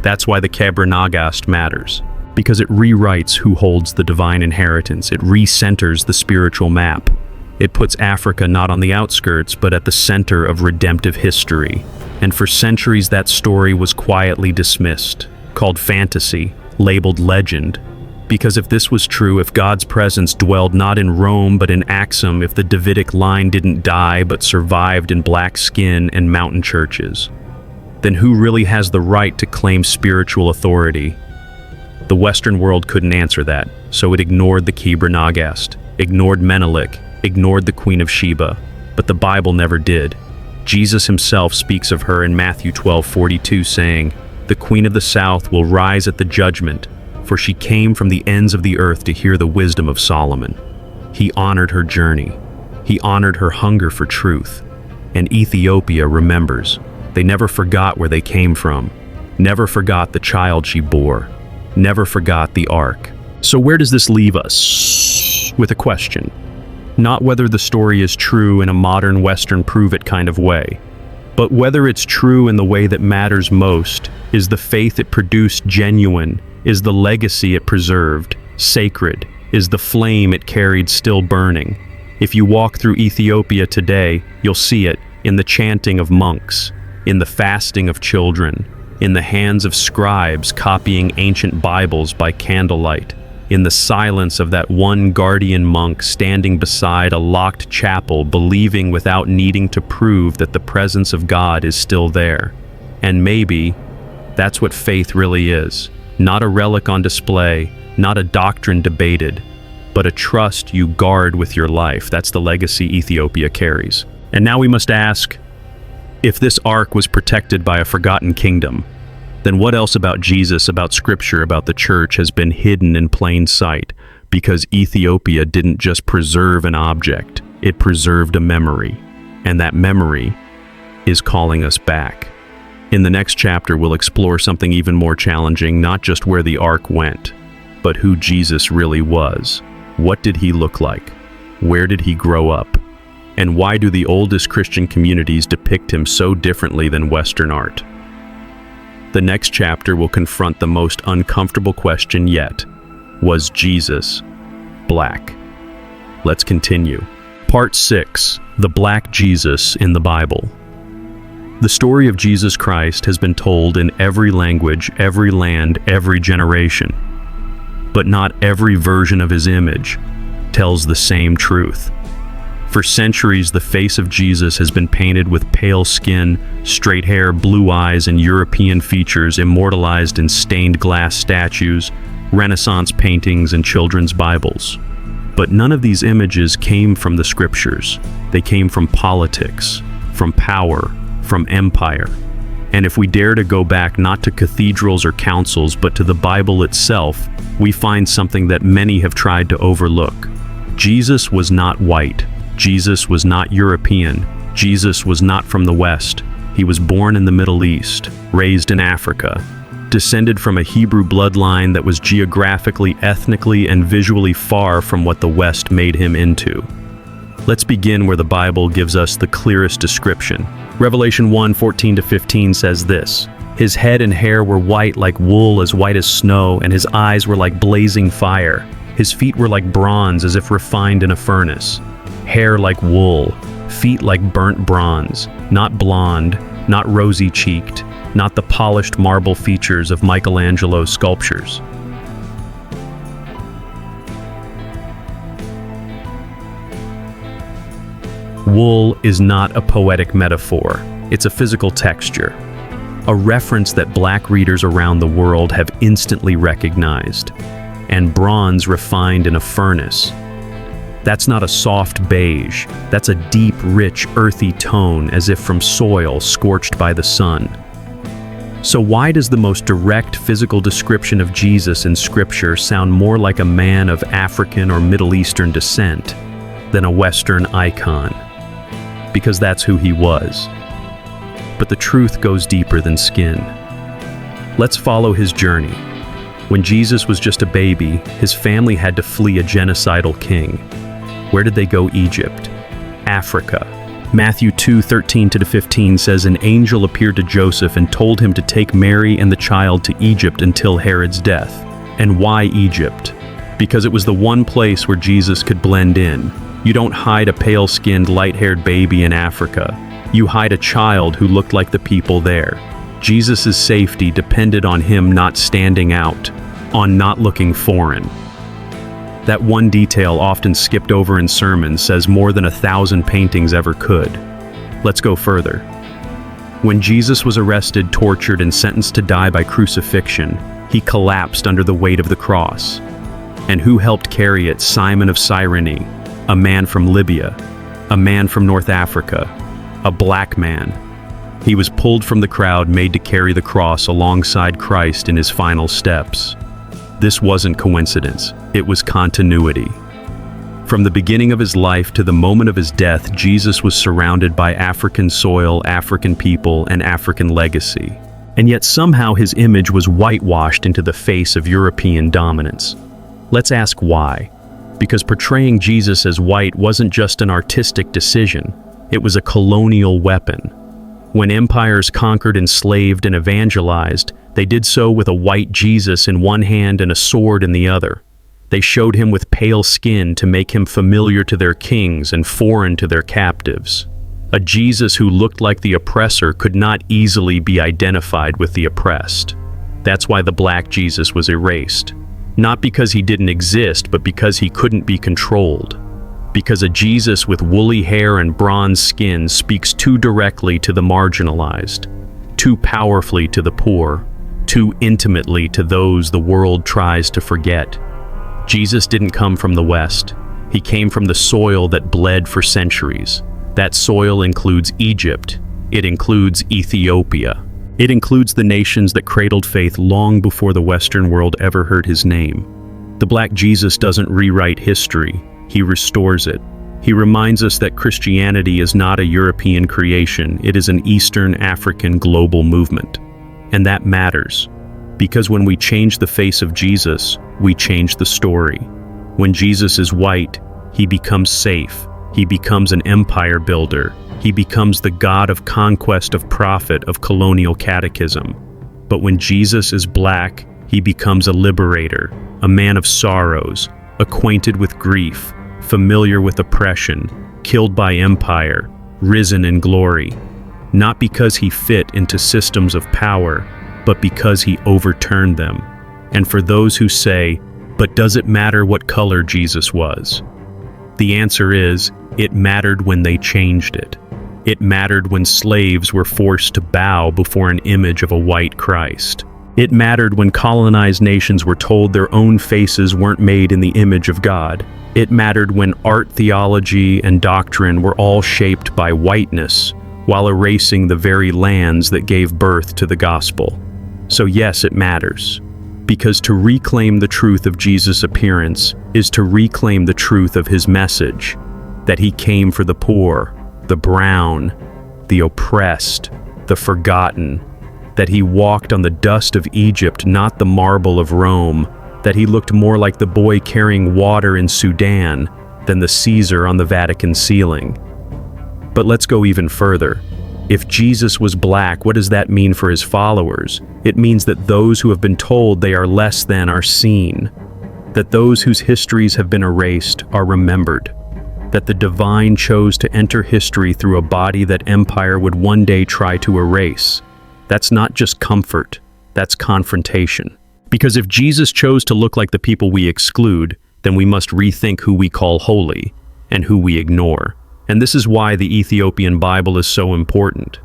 That's why the Kebra Nagast matters, because it rewrites who holds the divine inheritance. It recenters the spiritual map. It puts Africa not on the outskirts, but at the center of redemptive history. And for centuries that story was quietly dismissed, called fantasy, labeled legend. Because if this was true, if God's presence dwelled not in Rome but in Axum, if the Davidic line didn't die but survived in black skin and mountain churches, then who really has the right to claim spiritual authority? The Western world couldn't answer that, so it ignored the Kebra Nagast, ignored Menelik, ignored the Queen of Sheba, but the Bible never did. Jesus himself speaks of her in Matthew 12:42, saying, "The Queen of the South will rise at the judgment, for she came from the ends of the earth to hear the wisdom of Solomon." He honored her journey. He honored her hunger for truth. And Ethiopia remembers. They never forgot where they came from, never forgot the child she bore, never forgot the Ark. So where does this leave us? With a question. Not whether the story is true in a modern Western prove-it kind of way, but whether it's true in the way that matters most. Is the faith it produced genuine? Is the legacy it preserved sacred? Is the flame it carried still burning? If you walk through Ethiopia today, you'll see it in the chanting of monks, in the fasting of children, in the hands of scribes copying ancient Bibles by candlelight, in the silence of that one guardian monk standing beside a locked chapel, believing without needing to prove that the presence of God is still there. And maybe that's what faith really is. Not a relic on display, not a doctrine debated, but a trust you guard with your life. That's the legacy Ethiopia carries. And now we must ask, if this ark was protected by a forgotten kingdom, then what else about Jesus, about Scripture, about the church has been hidden in plain sight? Because Ethiopia didn't just preserve an object, it preserved a memory. And that memory is calling us back. In the next chapter, we'll explore something even more challenging, not just where the ark went, but who Jesus really was. What did he look like? Where did he grow up? And why do the oldest Christian communities depict him so differently than Western art? The next chapter will confront the most uncomfortable question yet. Was Jesus black? Let's continue. Part 6. The Black Jesus in the Bible. The story of Jesus Christ has been told in every language, every land, every generation. But not every version of his image tells the same truth. For centuries, the face of Jesus has been painted with pale skin, straight hair, blue eyes, and European features immortalized in stained glass statues, Renaissance paintings, and children's Bibles. But none of these images came from the Scriptures. They came from politics, from power, from empire. And if we dare to go back not to cathedrals or councils, but to the Bible itself, we find something that many have tried to overlook. Jesus was not white. Jesus was not European. Jesus was not from the West. He was born in the Middle East, raised in Africa, descended from a Hebrew bloodline that was geographically, ethnically, and visually far from what the West made him into. Let's begin where the Bible gives us the clearest description. Revelation 1:14-15 says this: "His head and hair were white like wool, as white as snow, and his eyes were like blazing fire. His feet were like bronze, as if refined in a furnace. Hair like wool, feet like burnt bronze, not blonde, not rosy-cheeked, not the polished marble features of Michelangelo's sculptures." Wool is not a poetic metaphor, it's a physical texture, a reference that black readers around the world have instantly recognized. And bronze refined in a furnace. That's not a soft beige, that's a deep, rich, earthy tone, as if from soil scorched by the sun. So why does the most direct physical description of Jesus in Scripture sound more like a man of African or Middle Eastern descent than a Western icon? Because that's who he was. But the truth goes deeper than skin. Let's follow his journey. When Jesus was just a baby, his family had to flee a genocidal king. Where did they go? Egypt, Africa. Matthew 2:13-15 says, "An angel appeared to Joseph and told him to take Mary and the child to Egypt until Herod's death." And why Egypt? Because it was the one place where Jesus could blend in. You don't hide a pale-skinned, light-haired baby in Africa. You hide a child who looked like the people there. Jesus' safety depended on him not standing out, on not looking foreign. That one detail, often skipped over in sermons, says more than 1,000 paintings ever could. Let's go further. When Jesus was arrested, tortured, and sentenced to die by crucifixion, he collapsed under the weight of the cross. And who helped carry it? Simon of Cyrene, a man from Libya, a man from North Africa, a black man. He was pulled from the crowd, made to carry the cross alongside Christ in his final steps. This wasn't coincidence, it was continuity. From the beginning of his life to the moment of his death, Jesus was surrounded by African soil, African people, and African legacy. And yet somehow his image was whitewashed into the face of European dominance. Let's ask why. Because portraying Jesus as white wasn't just an artistic decision, it was a colonial weapon. When empires conquered, enslaved, and evangelized, they did so with a white Jesus in one hand and a sword in the other. They showed him with pale skin to make him familiar to their kings and foreign to their captives. A Jesus who looked like the oppressor could not easily be identified with the oppressed. That's why the black Jesus was erased. Not because he didn't exist, but because he couldn't be controlled. Because a Jesus with woolly hair and bronze skin speaks too directly to the marginalized, too powerfully to the poor, too intimately to those the world tries to forget. Jesus didn't come from the West. He came from the soil that bled for centuries. That soil includes Egypt. It includes Ethiopia. It includes the nations that cradled faith long before the Western world ever heard his name. The black Jesus doesn't rewrite history. He restores it. He reminds us that Christianity is not a European creation. It is an Eastern African global movement. And that matters, because when we change the face of Jesus, we change the story. When Jesus is white, he becomes safe. He becomes an empire builder. He becomes the God of conquest, of prophet, of colonial catechism. But when Jesus is black, he becomes a liberator, a man of sorrows, acquainted with grief, familiar with oppression, killed by empire, risen in glory. Not because he fit into systems of power, but because he overturned them. And for those who say, but does it matter what color Jesus was? The answer is, it mattered when they changed it. It mattered when slaves were forced to bow before an image of a white Christ. It mattered when colonized nations were told their own faces weren't made in the image of God. It mattered when art, theology, and doctrine were all shaped by whiteness, while erasing the very lands that gave birth to the gospel. So yes, it matters. Because to reclaim the truth of Jesus' appearance is to reclaim the truth of his message, that he came for the poor, the brown, the oppressed, the forgotten, that he walked on the dust of Egypt, not the marble of Rome, that he looked more like the boy carrying water in Sudan than the Caesar on the Vatican ceiling. But let's go even further. If Jesus was black, what does that mean for his followers? It means that those who have been told they are less than are seen, that those whose histories have been erased are remembered, that the divine chose to enter history through a body that empire would one day try to erase. That's not just comfort, that's confrontation. Because if Jesus chose to look like the people we exclude, then we must rethink who we call holy and who we ignore. And this is why the Ethiopian Bible is so important.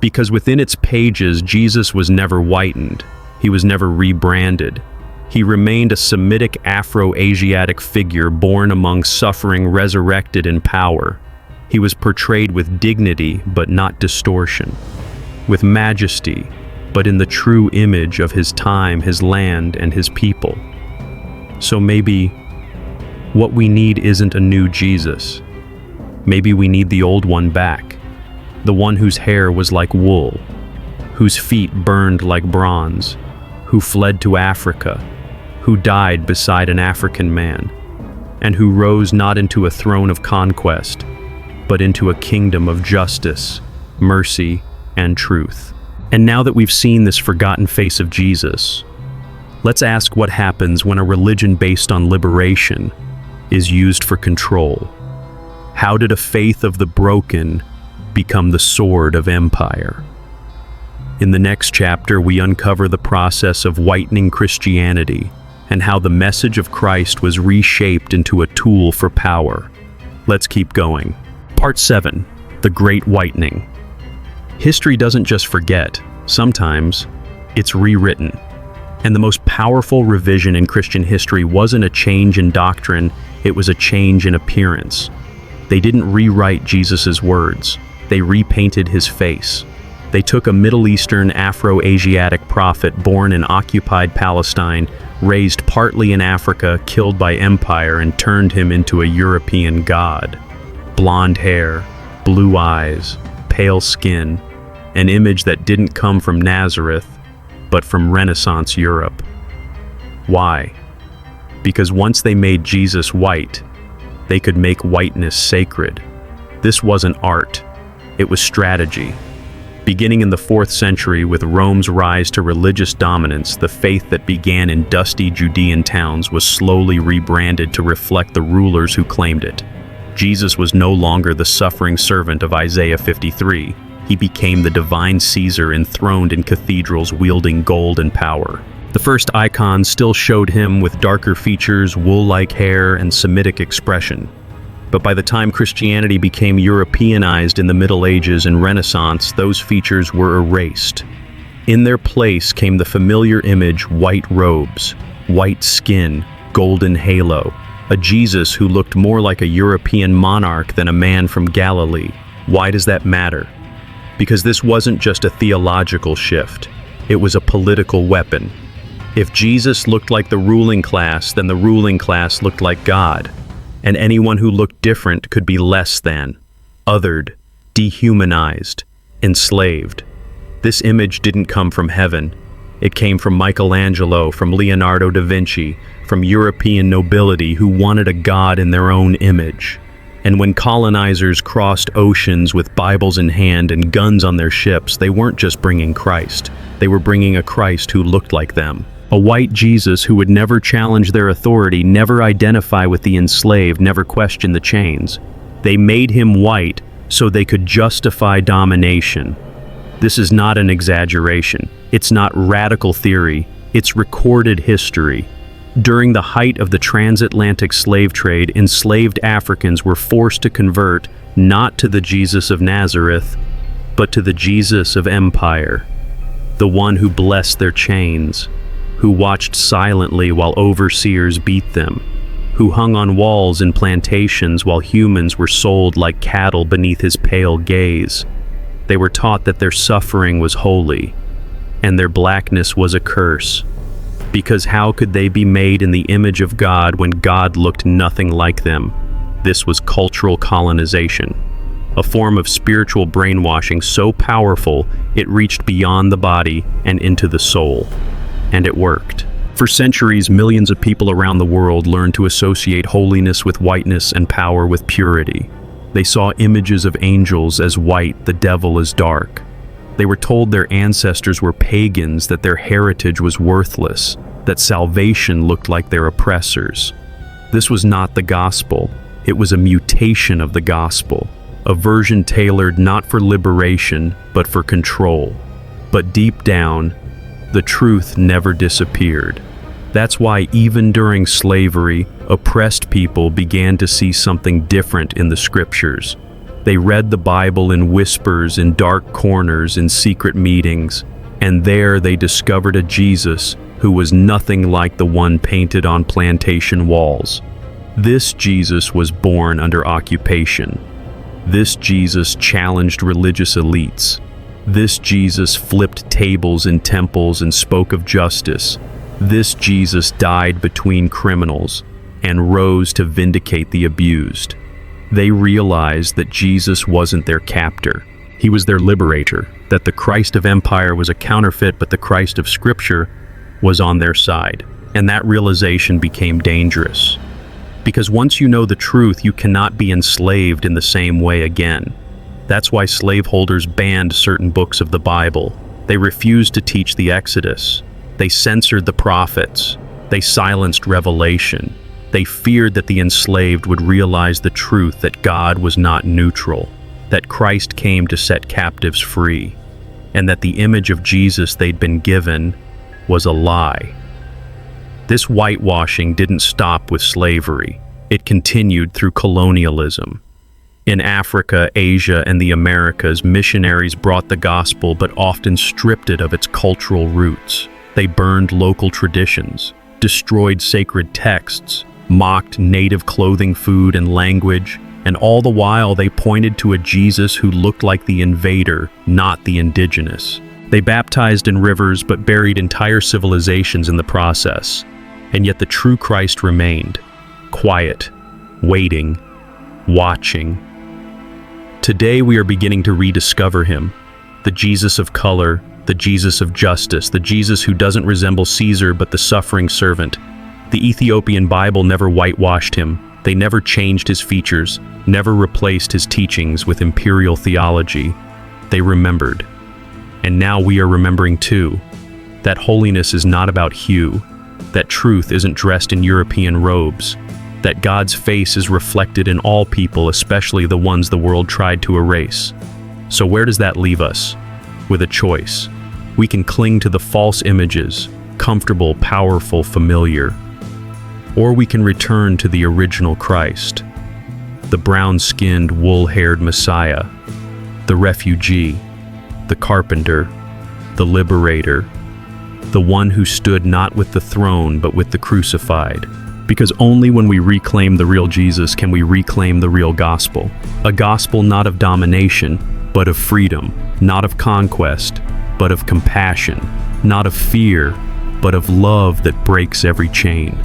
Because within its pages, Jesus was never whitened. He was never rebranded. He remained a Semitic Afro-Asiatic figure born among suffering, resurrected in power. He was portrayed with dignity, but not distortion. With majesty, but in the true image of his time, his land, and his people. So maybe what we need isn't a new Jesus. Maybe we need the old one back, the one whose hair was like wool, whose feet burned like bronze, who fled to Africa, who died beside an African man, and who rose not into a throne of conquest, but into a kingdom of justice, mercy, and truth. And now that we've seen this forgotten face of Jesus, let's ask what happens when a religion based on liberation is used for control. How did a faith of the broken become the sword of empire? In the next chapter, we uncover the process of whitening Christianity and how the message of Christ was reshaped into a tool for power. Let's keep going. Part 7, The Great Whitening. History doesn't just forget. Sometimes it's rewritten. And the most powerful revision in Christian history wasn't a change in doctrine, it was a change in appearance. They didn't rewrite Jesus' words, they repainted his face. They took a Middle Eastern Afro-Asiatic prophet born in occupied Palestine, raised partly in Africa, killed by empire, and turned him into a European god. Blonde hair, blue eyes, pale skin, an image that didn't come from Nazareth, but from Renaissance Europe. Why? Because once they made Jesus white, they could make whiteness sacred. This wasn't art, it was strategy. Beginning in the 4th century with Rome's rise to religious dominance, the faith that began in dusty Judean towns was slowly rebranded to reflect the rulers who claimed it. Jesus was no longer the suffering servant of Isaiah 53. He became the divine Caesar enthroned in cathedrals wielding gold and power. The first icons still showed him with darker features, wool-like hair, and Semitic expression. But by the time Christianity became Europeanized in the Middle Ages and Renaissance, those features were erased. In their place came the familiar image: white robes, white skin, golden halo. A Jesus who looked more like a European monarch than a man from Galilee. Why does that matter? Because this wasn't just a theological shift. It was a political weapon. If Jesus looked like the ruling class, then the ruling class looked like God. And anyone who looked different could be less than, othered, dehumanized, enslaved. This image didn't come from heaven. It came from Michelangelo, from Leonardo da Vinci, from European nobility who wanted a god in their own image. And when colonizers crossed oceans with Bibles in hand and guns on their ships, they weren't just bringing Christ. They were bringing a Christ who looked like them. A white Jesus who would never challenge their authority, never identify with the enslaved, never question the chains. They made him white so they could justify domination. This is not an exaggeration. It's not radical theory. It's recorded history. During the height of the transatlantic slave trade, enslaved Africans were forced to convert not to the Jesus of Nazareth, but to the Jesus of empire, the one who blessed their chains, who watched silently while overseers beat them, who hung on walls in plantations while humans were sold like cattle beneath his pale gaze. They were taught that their suffering was holy, and their blackness was a curse, because how could they be made in the image of God when God looked nothing like them? This was cultural colonization, a form of spiritual brainwashing so powerful it reached beyond the body and into the soul. And it worked. For centuries, millions of people around the world learned to associate holiness with whiteness and power with purity. They saw images of angels as white, the devil as dark. They were told their ancestors were pagans, that their heritage was worthless, that salvation looked like their oppressors. This was not the gospel. It was a mutation of the gospel, a version tailored not for liberation, but for control. But deep down, the truth never disappeared. That's why even during slavery, oppressed people began to see something different in the scriptures. They read the Bible in whispers, in dark corners, in secret meetings, and there they discovered a Jesus who was nothing like the one painted on plantation walls. This Jesus was born under occupation. This Jesus challenged religious elites. This Jesus flipped tables in temples and spoke of justice. This Jesus died between criminals and rose to vindicate the abused. They realized that Jesus wasn't their captor. He was their liberator, that the Christ of empire was a counterfeit, but the Christ of Scripture was on their side. And that realization became dangerous. Because once you know the truth, you cannot be enslaved in the same way again. That's why slaveholders banned certain books of the Bible. They refused to teach the Exodus. They censored the prophets. They silenced Revelation. They feared that the enslaved would realize the truth that God was not neutral, that Christ came to set captives free, and that the image of Jesus they'd been given was a lie. This whitewashing didn't stop with slavery. It continued through colonialism. In Africa, Asia, and the Americas, missionaries brought the gospel but often stripped it of its cultural roots. They burned local traditions, destroyed sacred texts, mocked native clothing, food, and language, and all the while they pointed to a Jesus who looked like the invader, not the indigenous. They baptized in rivers but buried entire civilizations in the process. And yet the true Christ remained, quiet, waiting, watching. Today we are beginning to rediscover him, the Jesus of color, the Jesus of justice, the Jesus who doesn't resemble Caesar but the suffering servant. The Ethiopian Bible never whitewashed him. They never changed his features, never replaced his teachings with imperial theology. They remembered. And now we are remembering too, that holiness is not about hue, that truth isn't dressed in European robes, that God's face is reflected in all people, especially the ones the world tried to erase. So where does that leave us? With a choice. We can cling to the false images, comfortable, powerful, familiar, or we can return to the original Christ, the brown-skinned, wool-haired Messiah, the refugee, the carpenter, the liberator, the one who stood not with the throne but with the crucified. Because only when we reclaim the real Jesus can we reclaim the real gospel. A gospel not of domination, but of freedom, not of conquest, but of compassion, not of fear, but of love that breaks every chain.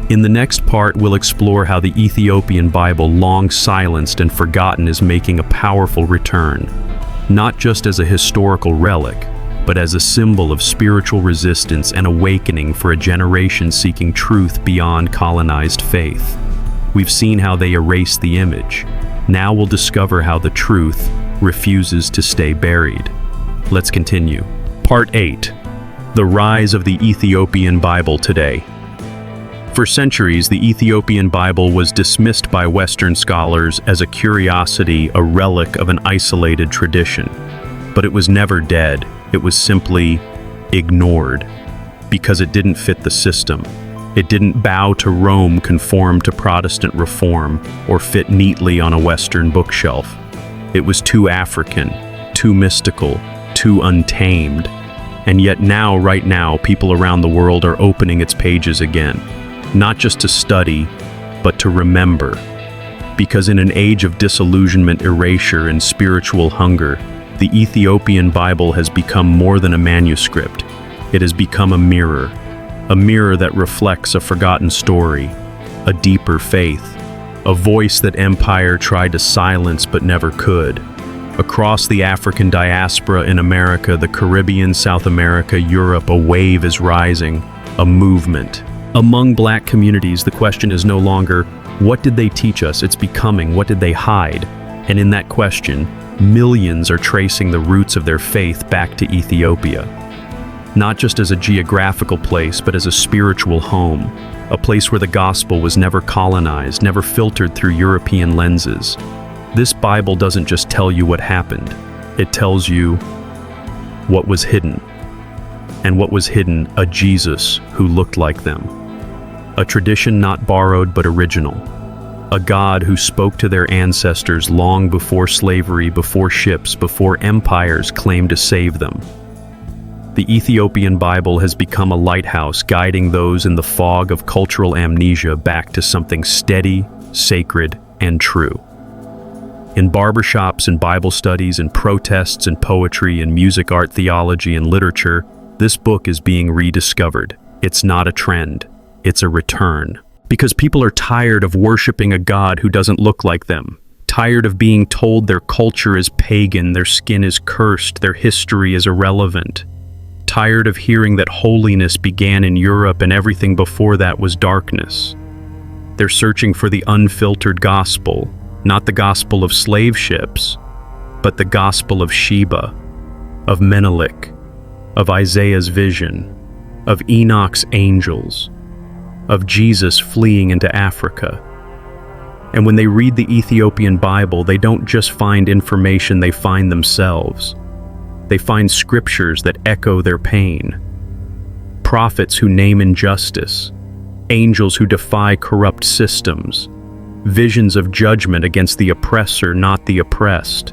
In the next part, we'll explore how the Ethiopian Bible, long silenced and forgotten, is making a powerful return, not just as a historical relic, but as a symbol of spiritual resistance and awakening for a generation seeking truth beyond colonized faith. We've seen how they erased the image. Now we'll discover how the truth refuses to stay buried. Let's continue. Part 8. The rise of the Ethiopian Bible today. For centuries, the Ethiopian Bible was dismissed by Western scholars as a curiosity, a relic of an isolated tradition. But it was never dead. It was simply ignored because it didn't fit the system. It didn't bow to Rome, conform to Protestant reform, or fit neatly on a Western bookshelf. It was too African, too mystical, too untamed. And yet now, right now, people around the world are opening its pages again, not just to study, but to remember. Because in an age of disillusionment, erasure, and spiritual hunger, the Ethiopian Bible has become more than a manuscript. It has become a mirror that reflects a forgotten story, a deeper faith, a voice that empire tried to silence but never could. Across the African diaspora in America, the Caribbean, South America, Europe, a wave is rising, a movement. Among Black communities, the question is no longer, what did they teach us? It's becoming, what did they hide? And in that question, millions are tracing the roots of their faith back to Ethiopia. Not just as a geographical place, but as a spiritual home, a place where the gospel was never colonized, never filtered through European lenses. This Bible doesn't just tell you what happened, it tells you what was hidden. And what was hidden, a Jesus who looked like them. A tradition not borrowed but original. A God who spoke to their ancestors long before slavery, before ships, before empires claimed to save them. The Ethiopian Bible has become a lighthouse guiding those in the fog of cultural amnesia back to something steady, sacred, and true. In barbershops and Bible studies and protests and poetry and music, art, theology, and literature, this book is being rediscovered. It's not a trend, it's a return. Because people are tired of worshiping a God who doesn't look like them, tired of being told their culture is pagan, their skin is cursed, their history is irrelevant, tired of hearing that holiness began in Europe and everything before that was darkness. They're searching for the unfiltered gospel, not the gospel of slave ships, but the gospel of Sheba, of Menelik, of Isaiah's vision, of Enoch's angels, of Jesus fleeing into Africa. And when they read the Ethiopian Bible, they don't just find information, they find themselves. They find scriptures that echo their pain, prophets who name injustice, angels who defy corrupt systems, visions of judgment against the oppressor, not the oppressed.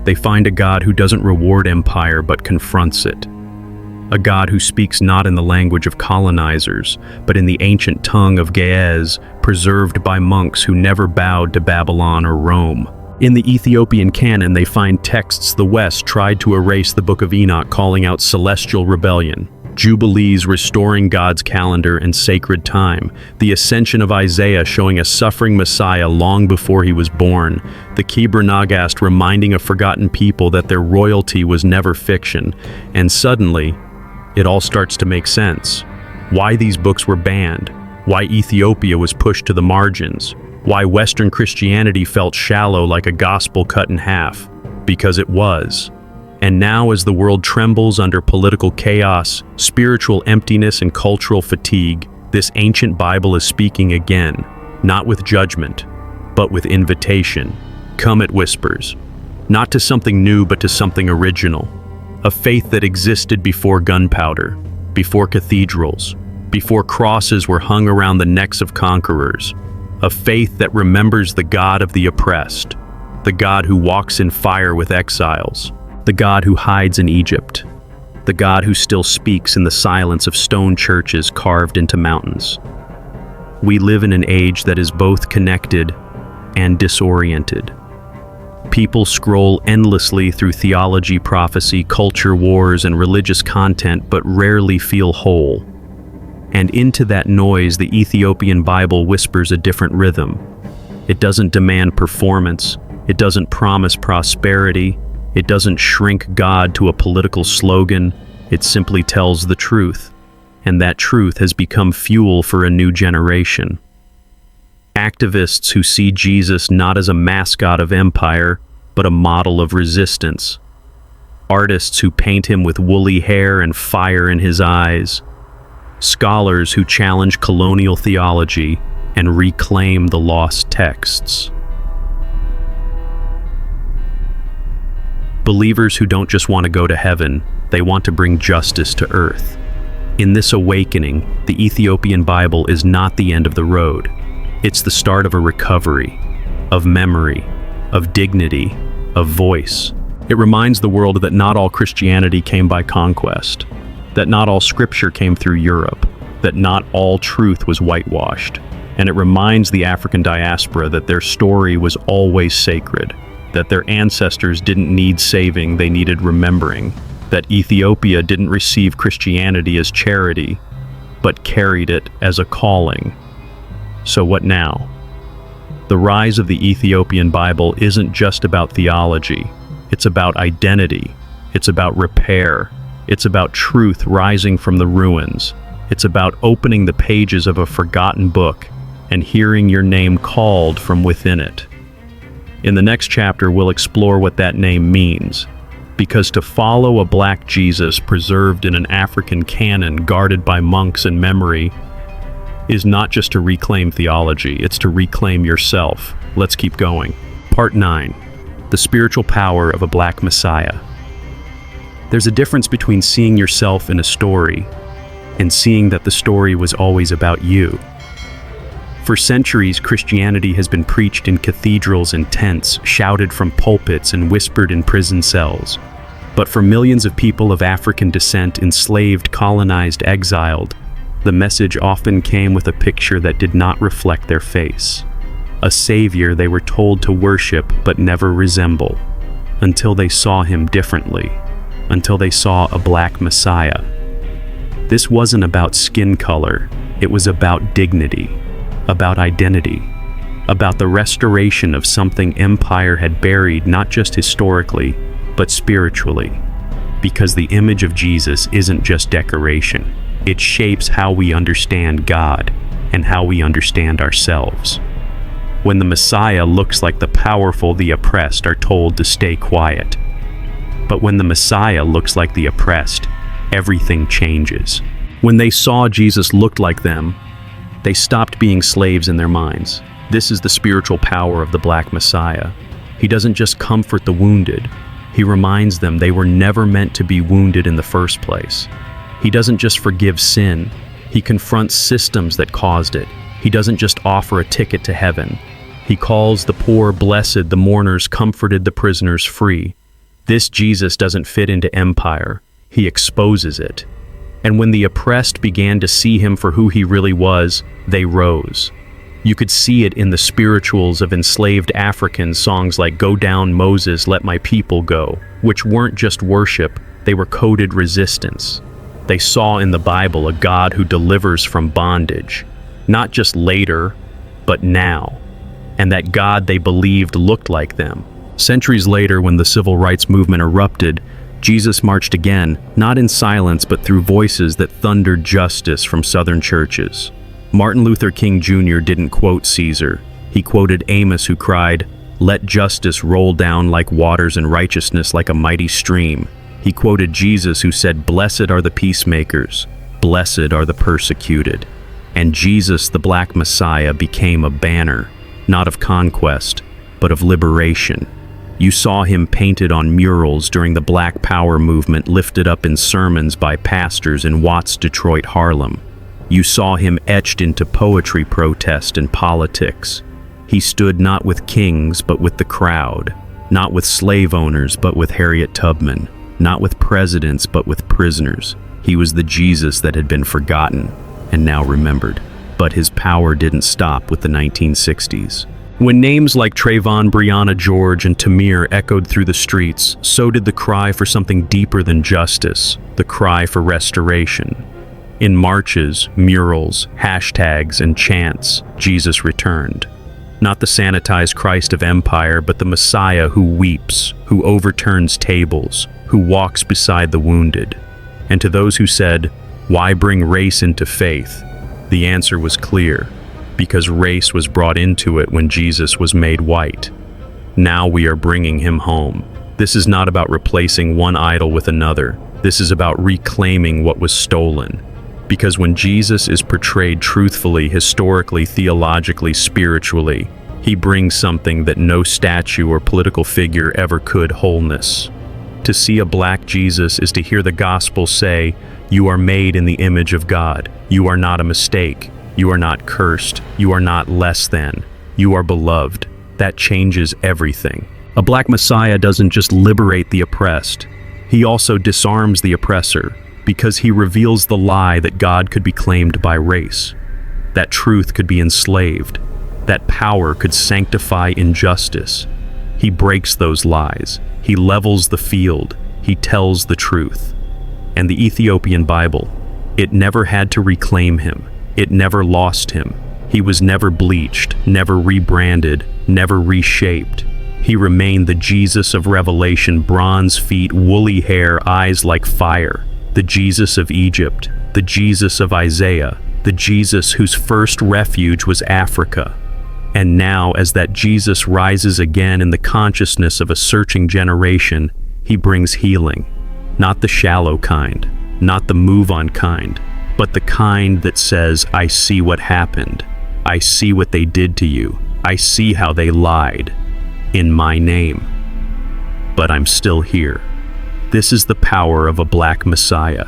They find a God who doesn't reward empire but confronts it. A God who speaks not in the language of colonizers, but in the ancient tongue of Ge'ez, preserved by monks who never bowed to Babylon or Rome. In the Ethiopian canon, they find texts the West tried to erase, the Book of Enoch calling out celestial rebellion, Jubilees restoring God's calendar and sacred time, the ascension of Isaiah showing a suffering Messiah long before he was born, the Kebra Nagast reminding a forgotten people that their royalty was never fiction, and suddenly, it all starts to make sense. Why these books were banned, why Ethiopia was pushed to the margins, why Western Christianity felt shallow like a gospel cut in half, because it was. And now, as the world trembles under political chaos, spiritual emptiness, and cultural fatigue, this ancient Bible is speaking again, not with judgment, but with invitation. Come, it whispers, not to something new, but to something original. A faith that existed before gunpowder, before cathedrals, before crosses were hung around the necks of conquerors. A faith that remembers the God of the oppressed, the God who walks in fire with exiles, the God who hides in Egypt, the God who still speaks in the silence of stone churches carved into mountains. We live in an age that is both connected and disoriented. People scroll endlessly through theology, prophecy, culture wars, and religious content, but rarely feel whole. And into that noise, the Ethiopian Bible whispers a different rhythm. It doesn't demand performance. It doesn't promise prosperity. It doesn't shrink God to a political slogan. It simply tells the truth. And that truth has become fuel for a new generation. Activists who see Jesus not as a mascot of empire, but a model of resistance. Artists who paint him with woolly hair and fire in his eyes. Scholars who challenge colonial theology and reclaim the lost texts. Believers who don't just want to go to heaven, they want to bring justice to earth. In this awakening, the Ethiopian Bible is not the end of the road. It's the start of a recovery, of memory, of dignity, of voice. It reminds the world that not all Christianity came by conquest, that not all scripture came through Europe, that not all truth was whitewashed. And it reminds the African diaspora that their story was always sacred, that their ancestors didn't need saving, they needed remembering, that Ethiopia didn't receive Christianity as charity, but carried it as a calling. So what now? The rise of the Ethiopian Bible isn't just about theology. It's about identity. It's about repair. It's about truth rising from the ruins. It's about opening the pages of a forgotten book and hearing your name called from within it. In the next chapter, we'll explore what that name means, because to follow a black Jesus preserved in an African canon guarded by monks in memory is not just to reclaim theology, it's to reclaim yourself. Let's keep going. Part 9. The spiritual power of a black Messiah. There's a difference between seeing yourself in a story and seeing that the story was always about you. For centuries, Christianity has been preached in cathedrals and tents, shouted from pulpits, and whispered in prison cells. But for millions of people of African descent, enslaved, colonized, exiled, the message often came with a picture that did not reflect their face. A savior they were told to worship but never resemble, until they saw him differently, until they saw a black Messiah. This wasn't about skin color, it was about dignity, about identity, about the restoration of something empire had buried not just historically, but spiritually. Because the image of Jesus isn't just decoration, it shapes how we understand God and how we understand ourselves. When the Messiah looks like the powerful, the oppressed are told to stay quiet. But when the Messiah looks like the oppressed, everything changes. When they saw Jesus looked like them, they stopped being slaves in their minds. This is the spiritual power of the Black Messiah. He doesn't just comfort the wounded. He reminds them they were never meant to be wounded in the first place. He doesn't just forgive sin. He confronts systems that caused it. He doesn't just offer a ticket to heaven. He calls the poor blessed, the mourners comforted, the prisoners free. This Jesus doesn't fit into empire. He exposes it. And when the oppressed began to see him for who he really was, they rose. You could see it in the spirituals of enslaved Africans, songs like "Go Down Moses, Let My People Go," which weren't just worship, they were coded resistance. They saw in the Bible a God who delivers from bondage, not just later, but now. And that God they believed looked like them. Centuries later, when the civil rights movement erupted, Jesus marched again, not in silence but through voices that thundered justice from Southern churches. Martin Luther King Jr. didn't quote Caesar. He quoted Amos, who cried, "Let justice roll down like waters and righteousness like a mighty stream." He quoted Jesus, who said, "Blessed are the peacemakers, blessed are the persecuted." And Jesus, the Black Messiah, became a banner, not of conquest, but of liberation. You saw him painted on murals during the Black Power movement, lifted up in sermons by pastors in Watts, Detroit, Harlem. You saw him etched into poetry protest and politics. He stood not with kings, but with the crowd, not with slave owners, but with Harriet Tubman, not with presidents, but with prisoners. He was the Jesus that had been forgotten and now remembered. But his power didn't stop with the 1960s. When names like Trayvon, Breonna George, and Tamir echoed through the streets, so did the cry for something deeper than justice, the cry for restoration. In marches, murals, hashtags, and chants, Jesus returned. Not the sanitized Christ of empire, but the Messiah who weeps, who overturns tables, who walks beside the wounded. And to those who said, "Why bring race into faith?" the answer was clear. Because race was brought into it when Jesus was made white. Now we are bringing him home. This is not about replacing one idol with another. This is about reclaiming what was stolen. Because when Jesus is portrayed truthfully, historically, theologically, spiritually, he brings something that no statue or political figure ever could: wholeness. To see a Black Jesus is to hear the gospel say, "You are made in the image of God. You are not a mistake. You are not cursed. You are not less than. You are beloved." That changes everything. A Black Messiah doesn't just liberate the oppressed. He also disarms the oppressor, because he reveals the lie that God could be claimed by race, that truth could be enslaved, that power could sanctify injustice. He breaks those lies. He levels the field. He tells the truth. And the Ethiopian Bible, it never had to reclaim him. It never lost him. He was never bleached, never rebranded, never reshaped. He remained the Jesus of Revelation: bronze feet, woolly hair, eyes like fire. The Jesus of Egypt, the Jesus of Isaiah, the Jesus whose first refuge was Africa. And now, as that Jesus rises again in the consciousness of a searching generation, he brings healing. Not the shallow kind, not the move-on kind, but the kind that says, "I see what happened. I see what they did to you. I see how they lied in my name. But I'm still here." This is the power of a Black Messiah.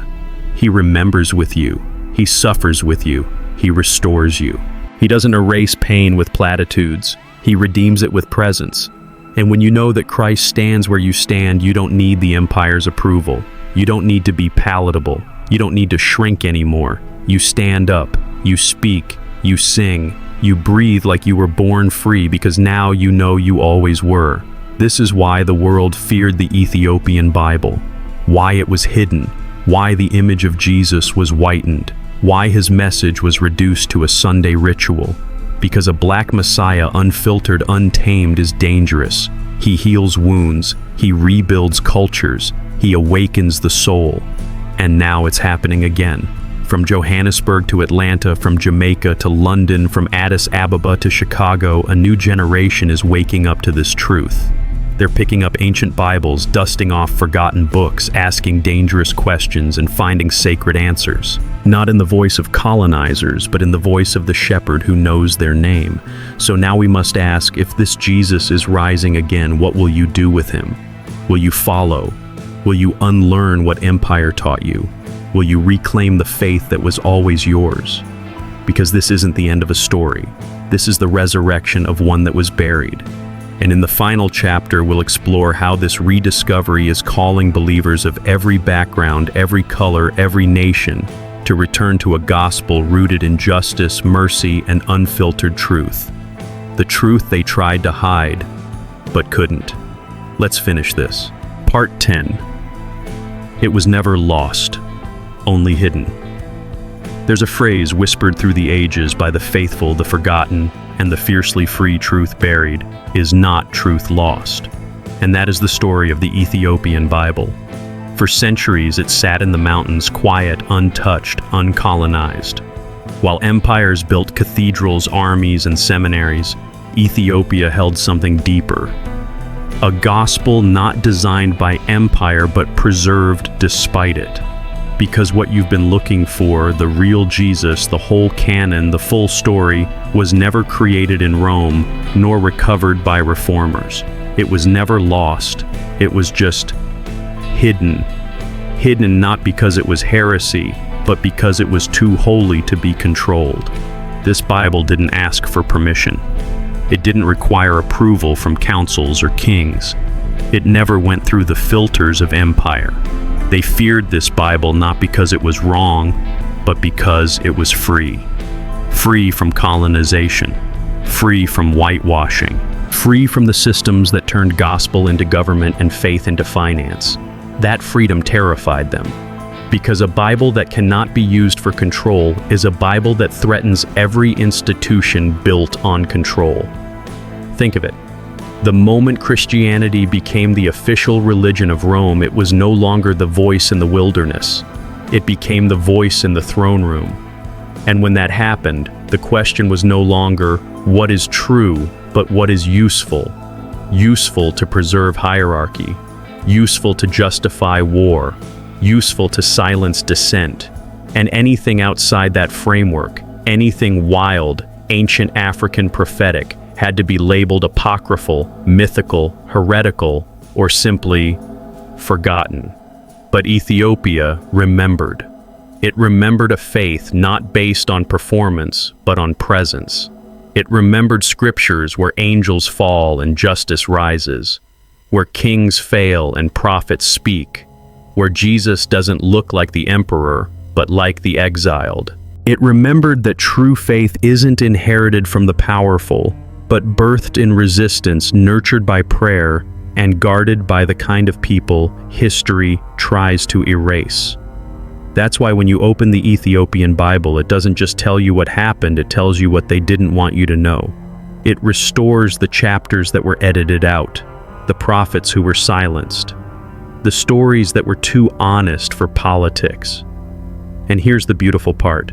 He remembers with you. He suffers with you. He restores you. He doesn't erase pain with platitudes. He redeems it with presence. And when you know that Christ stands where you stand, you don't need the empire's approval. You don't need to be palatable. You don't need to shrink anymore. You stand up, you speak, you sing, you breathe like you were born free, because now you know you always were. This is why the world feared the Ethiopian Bible, why it was hidden, why the image of Jesus was whitened, why his message was reduced to a Sunday ritual. Because a Black Messiah, unfiltered, untamed, is dangerous. He heals wounds, he rebuilds cultures, he awakens the soul. And now it's happening again. From Johannesburg to Atlanta, from Jamaica to London, from Addis Ababa to Chicago, a new generation is waking up to this truth. They're picking up ancient Bibles, dusting off forgotten books, asking dangerous questions, and finding sacred answers. Not in the voice of colonizers, but in the voice of the shepherd who knows their name. So now we must ask, if this Jesus is rising again, what will you do with him? Will you follow? Will you unlearn what empire taught you? Will you reclaim the faith that was always yours? Because this isn't the end of a story. This is the resurrection of one that was buried. And in the final chapter, we'll explore how this rediscovery is calling believers of every background, every color, every nation to return to a gospel rooted in justice, mercy, and unfiltered truth. The truth they tried to hide, but couldn't. Let's finish this. Part 10. It was never lost, only hidden. There's a phrase whispered through the ages by the faithful, the forgotten, and the fiercely free: truth buried is not truth lost. And that is the story of the Ethiopian Bible. For centuries it sat in the mountains, quiet, untouched, uncolonized. While empires built cathedrals, armies, and seminaries, Ethiopia held something deeper. A gospel not designed by empire but preserved despite it. Because what you've been looking for, the real Jesus, the whole canon, the full story, was never created in Rome, nor recovered by reformers. It was never lost. It was just hidden. Hidden not because it was heresy, but because it was too holy to be controlled. This Bible didn't ask for permission. It didn't require approval from councils or kings. It never went through the filters of empire. They feared this Bible not because it was wrong, but because it was free. Free from colonization, free from whitewashing, free from the systems that turned gospel into government and faith into finance. That freedom terrified them, because a Bible that cannot be used for control is a Bible that threatens every institution built on control. Think of it. The moment Christianity became the official religion of Rome, it was no longer the voice in the wilderness. It became the voice in the throne room. And when that happened, the question was no longer what is true, but what is useful. Useful to preserve hierarchy, useful to justify war, useful to silence dissent. And anything outside that framework, anything wild, ancient African prophetic, had to be labeled apocryphal, mythical, heretical, or simply forgotten. But Ethiopia remembered. It remembered a faith not based on performance, but on presence. It remembered scriptures where angels fall and justice rises, where kings fail and prophets speak, where Jesus doesn't look like the emperor, but like the exiled. It remembered that true faith isn't inherited from the powerful, but birthed in resistance, nurtured by prayer, and guarded by the kind of people history tries to erase. That's why when you open the Ethiopian Bible, it doesn't just tell you what happened, it tells you what they didn't want you to know. It restores the chapters that were edited out, the prophets who were silenced, the stories that were too honest for politics. And here's the beautiful part.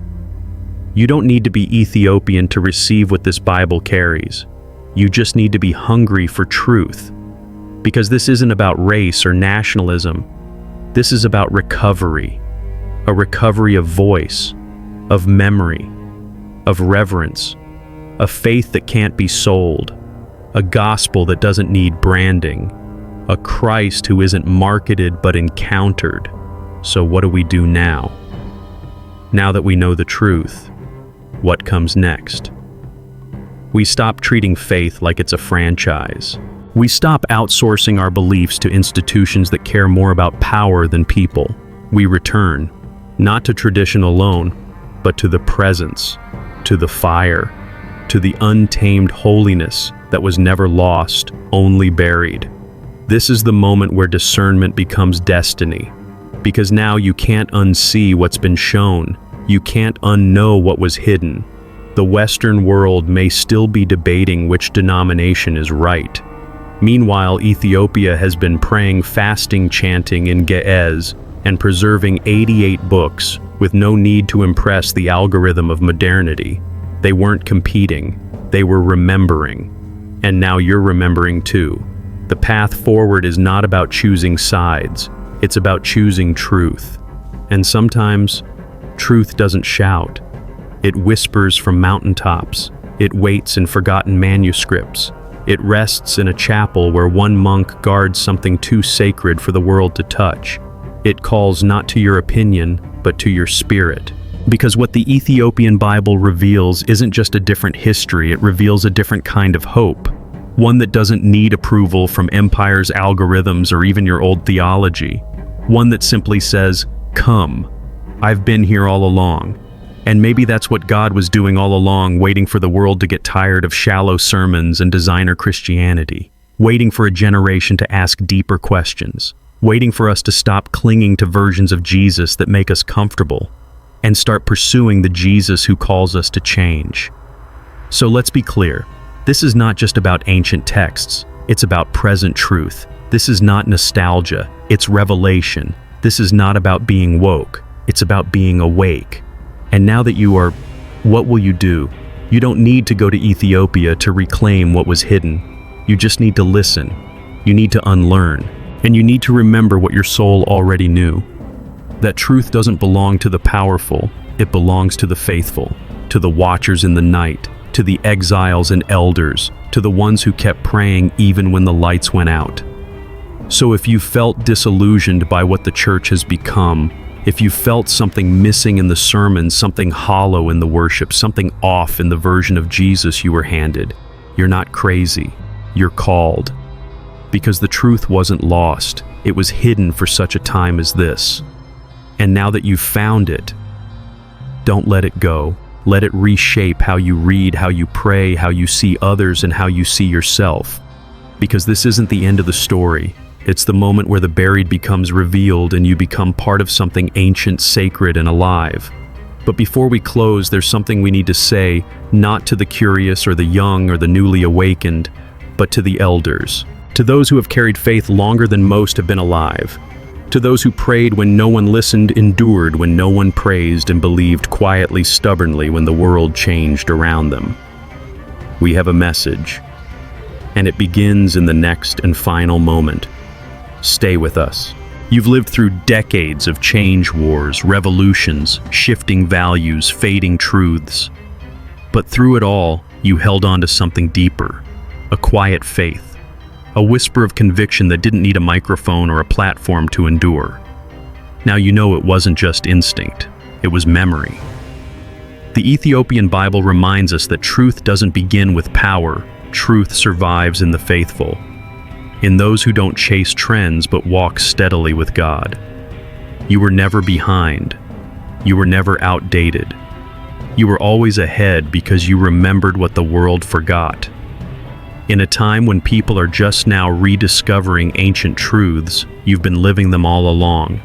You don't need to be Ethiopian to receive what this Bible carries. You just need to be hungry for truth. Because this isn't about race or nationalism. This is about recovery. A recovery of voice, of memory, of reverence, a faith that can't be sold, a gospel that doesn't need branding, a Christ who isn't marketed but encountered. So what do we do now? Now that we know the truth, what comes next? We stop treating faith like it's a franchise. We stop outsourcing our beliefs to institutions that care more about power than people. We return, not to tradition alone, but to the presence, to the fire, to the untamed holiness that was never lost, only buried. This is the moment where discernment becomes destiny, because now you can't unsee what's been shown. You can't unknow what was hidden. The Western world may still be debating which denomination is right. Meanwhile, Ethiopia has been praying, fasting, chanting in Ge'ez, and preserving 88 books with no need to impress the algorithm of modernity. They weren't competing, they were remembering. And now you're remembering too. The path forward is not about choosing sides, it's about choosing truth. And sometimes, truth doesn't shout. It whispers from mountaintops. It waits in forgotten manuscripts. It rests in a chapel where one monk guards something too sacred for the world to touch. It calls not to your opinion, but to your spirit. Because what the Ethiopian Bible reveals isn't just a different history, it reveals a different kind of hope. One that doesn't need approval from empire's algorithms or even your old theology. One that simply says, "Come, I've been here all along." And maybe that's what God was doing all along, waiting for the world to get tired of shallow sermons and designer Christianity. Waiting for a generation to ask deeper questions. Waiting for us to stop clinging to versions of Jesus that make us comfortable and start pursuing the Jesus who calls us to change. So let's be clear. This is not just about ancient texts. It's about present truth. This is not nostalgia. It's revelation. This is not about being woke. It's about being awake. And now that you are, what will you do? You don't need to go to Ethiopia to reclaim what was hidden. You just need to listen. You need to unlearn. And you need to remember what your soul already knew. That truth doesn't belong to the powerful, it belongs to the faithful, to the watchers in the night, to the exiles and elders, to the ones who kept praying even when the lights went out. So if you felt disillusioned by what the church has become, if you felt something missing in the sermons, something hollow in the worship, something off in the version of Jesus you were handed, you're not crazy, you're called. Because the truth wasn't lost, it was hidden for such a time as this. And now that you've found it, don't let it go. Let it reshape how you read, how you pray, how you see others, and how you see yourself. Because this isn't the end of the story. It's the moment where the buried becomes revealed and you become part of something ancient, sacred, and alive. But before we close, there's something we need to say, not to the curious or the young or the newly awakened, but to the elders, to those who have carried faith longer than most have been alive, to those who prayed when no one listened, endured when no one praised, and believed quietly, stubbornly when the world changed around them. We have a message, and it begins in the next and final moment. Stay with us. You've lived through decades of change wars, revolutions, shifting values, fading truths. But through it all, you held on to something deeper, a quiet faith, a whisper of conviction that didn't need a microphone or a platform to endure. Now you know it wasn't just instinct, it was memory. The Ethiopian Bible reminds us that truth doesn't begin with power, truth survives in the faithful, in those who don't chase trends but walk steadily with God. You were never behind. You were never outdated. You were always ahead because you remembered what the world forgot. In a time when people are just now rediscovering ancient truths, you've been living them all along.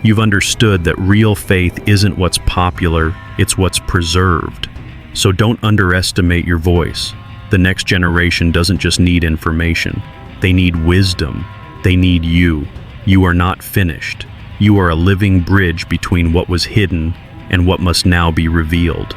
You've understood that real faith isn't what's popular, it's what's preserved. So don't underestimate your voice. The next generation doesn't just need information. They need wisdom. They need you. You are not finished. You are a living bridge between what was hidden and what must now be revealed.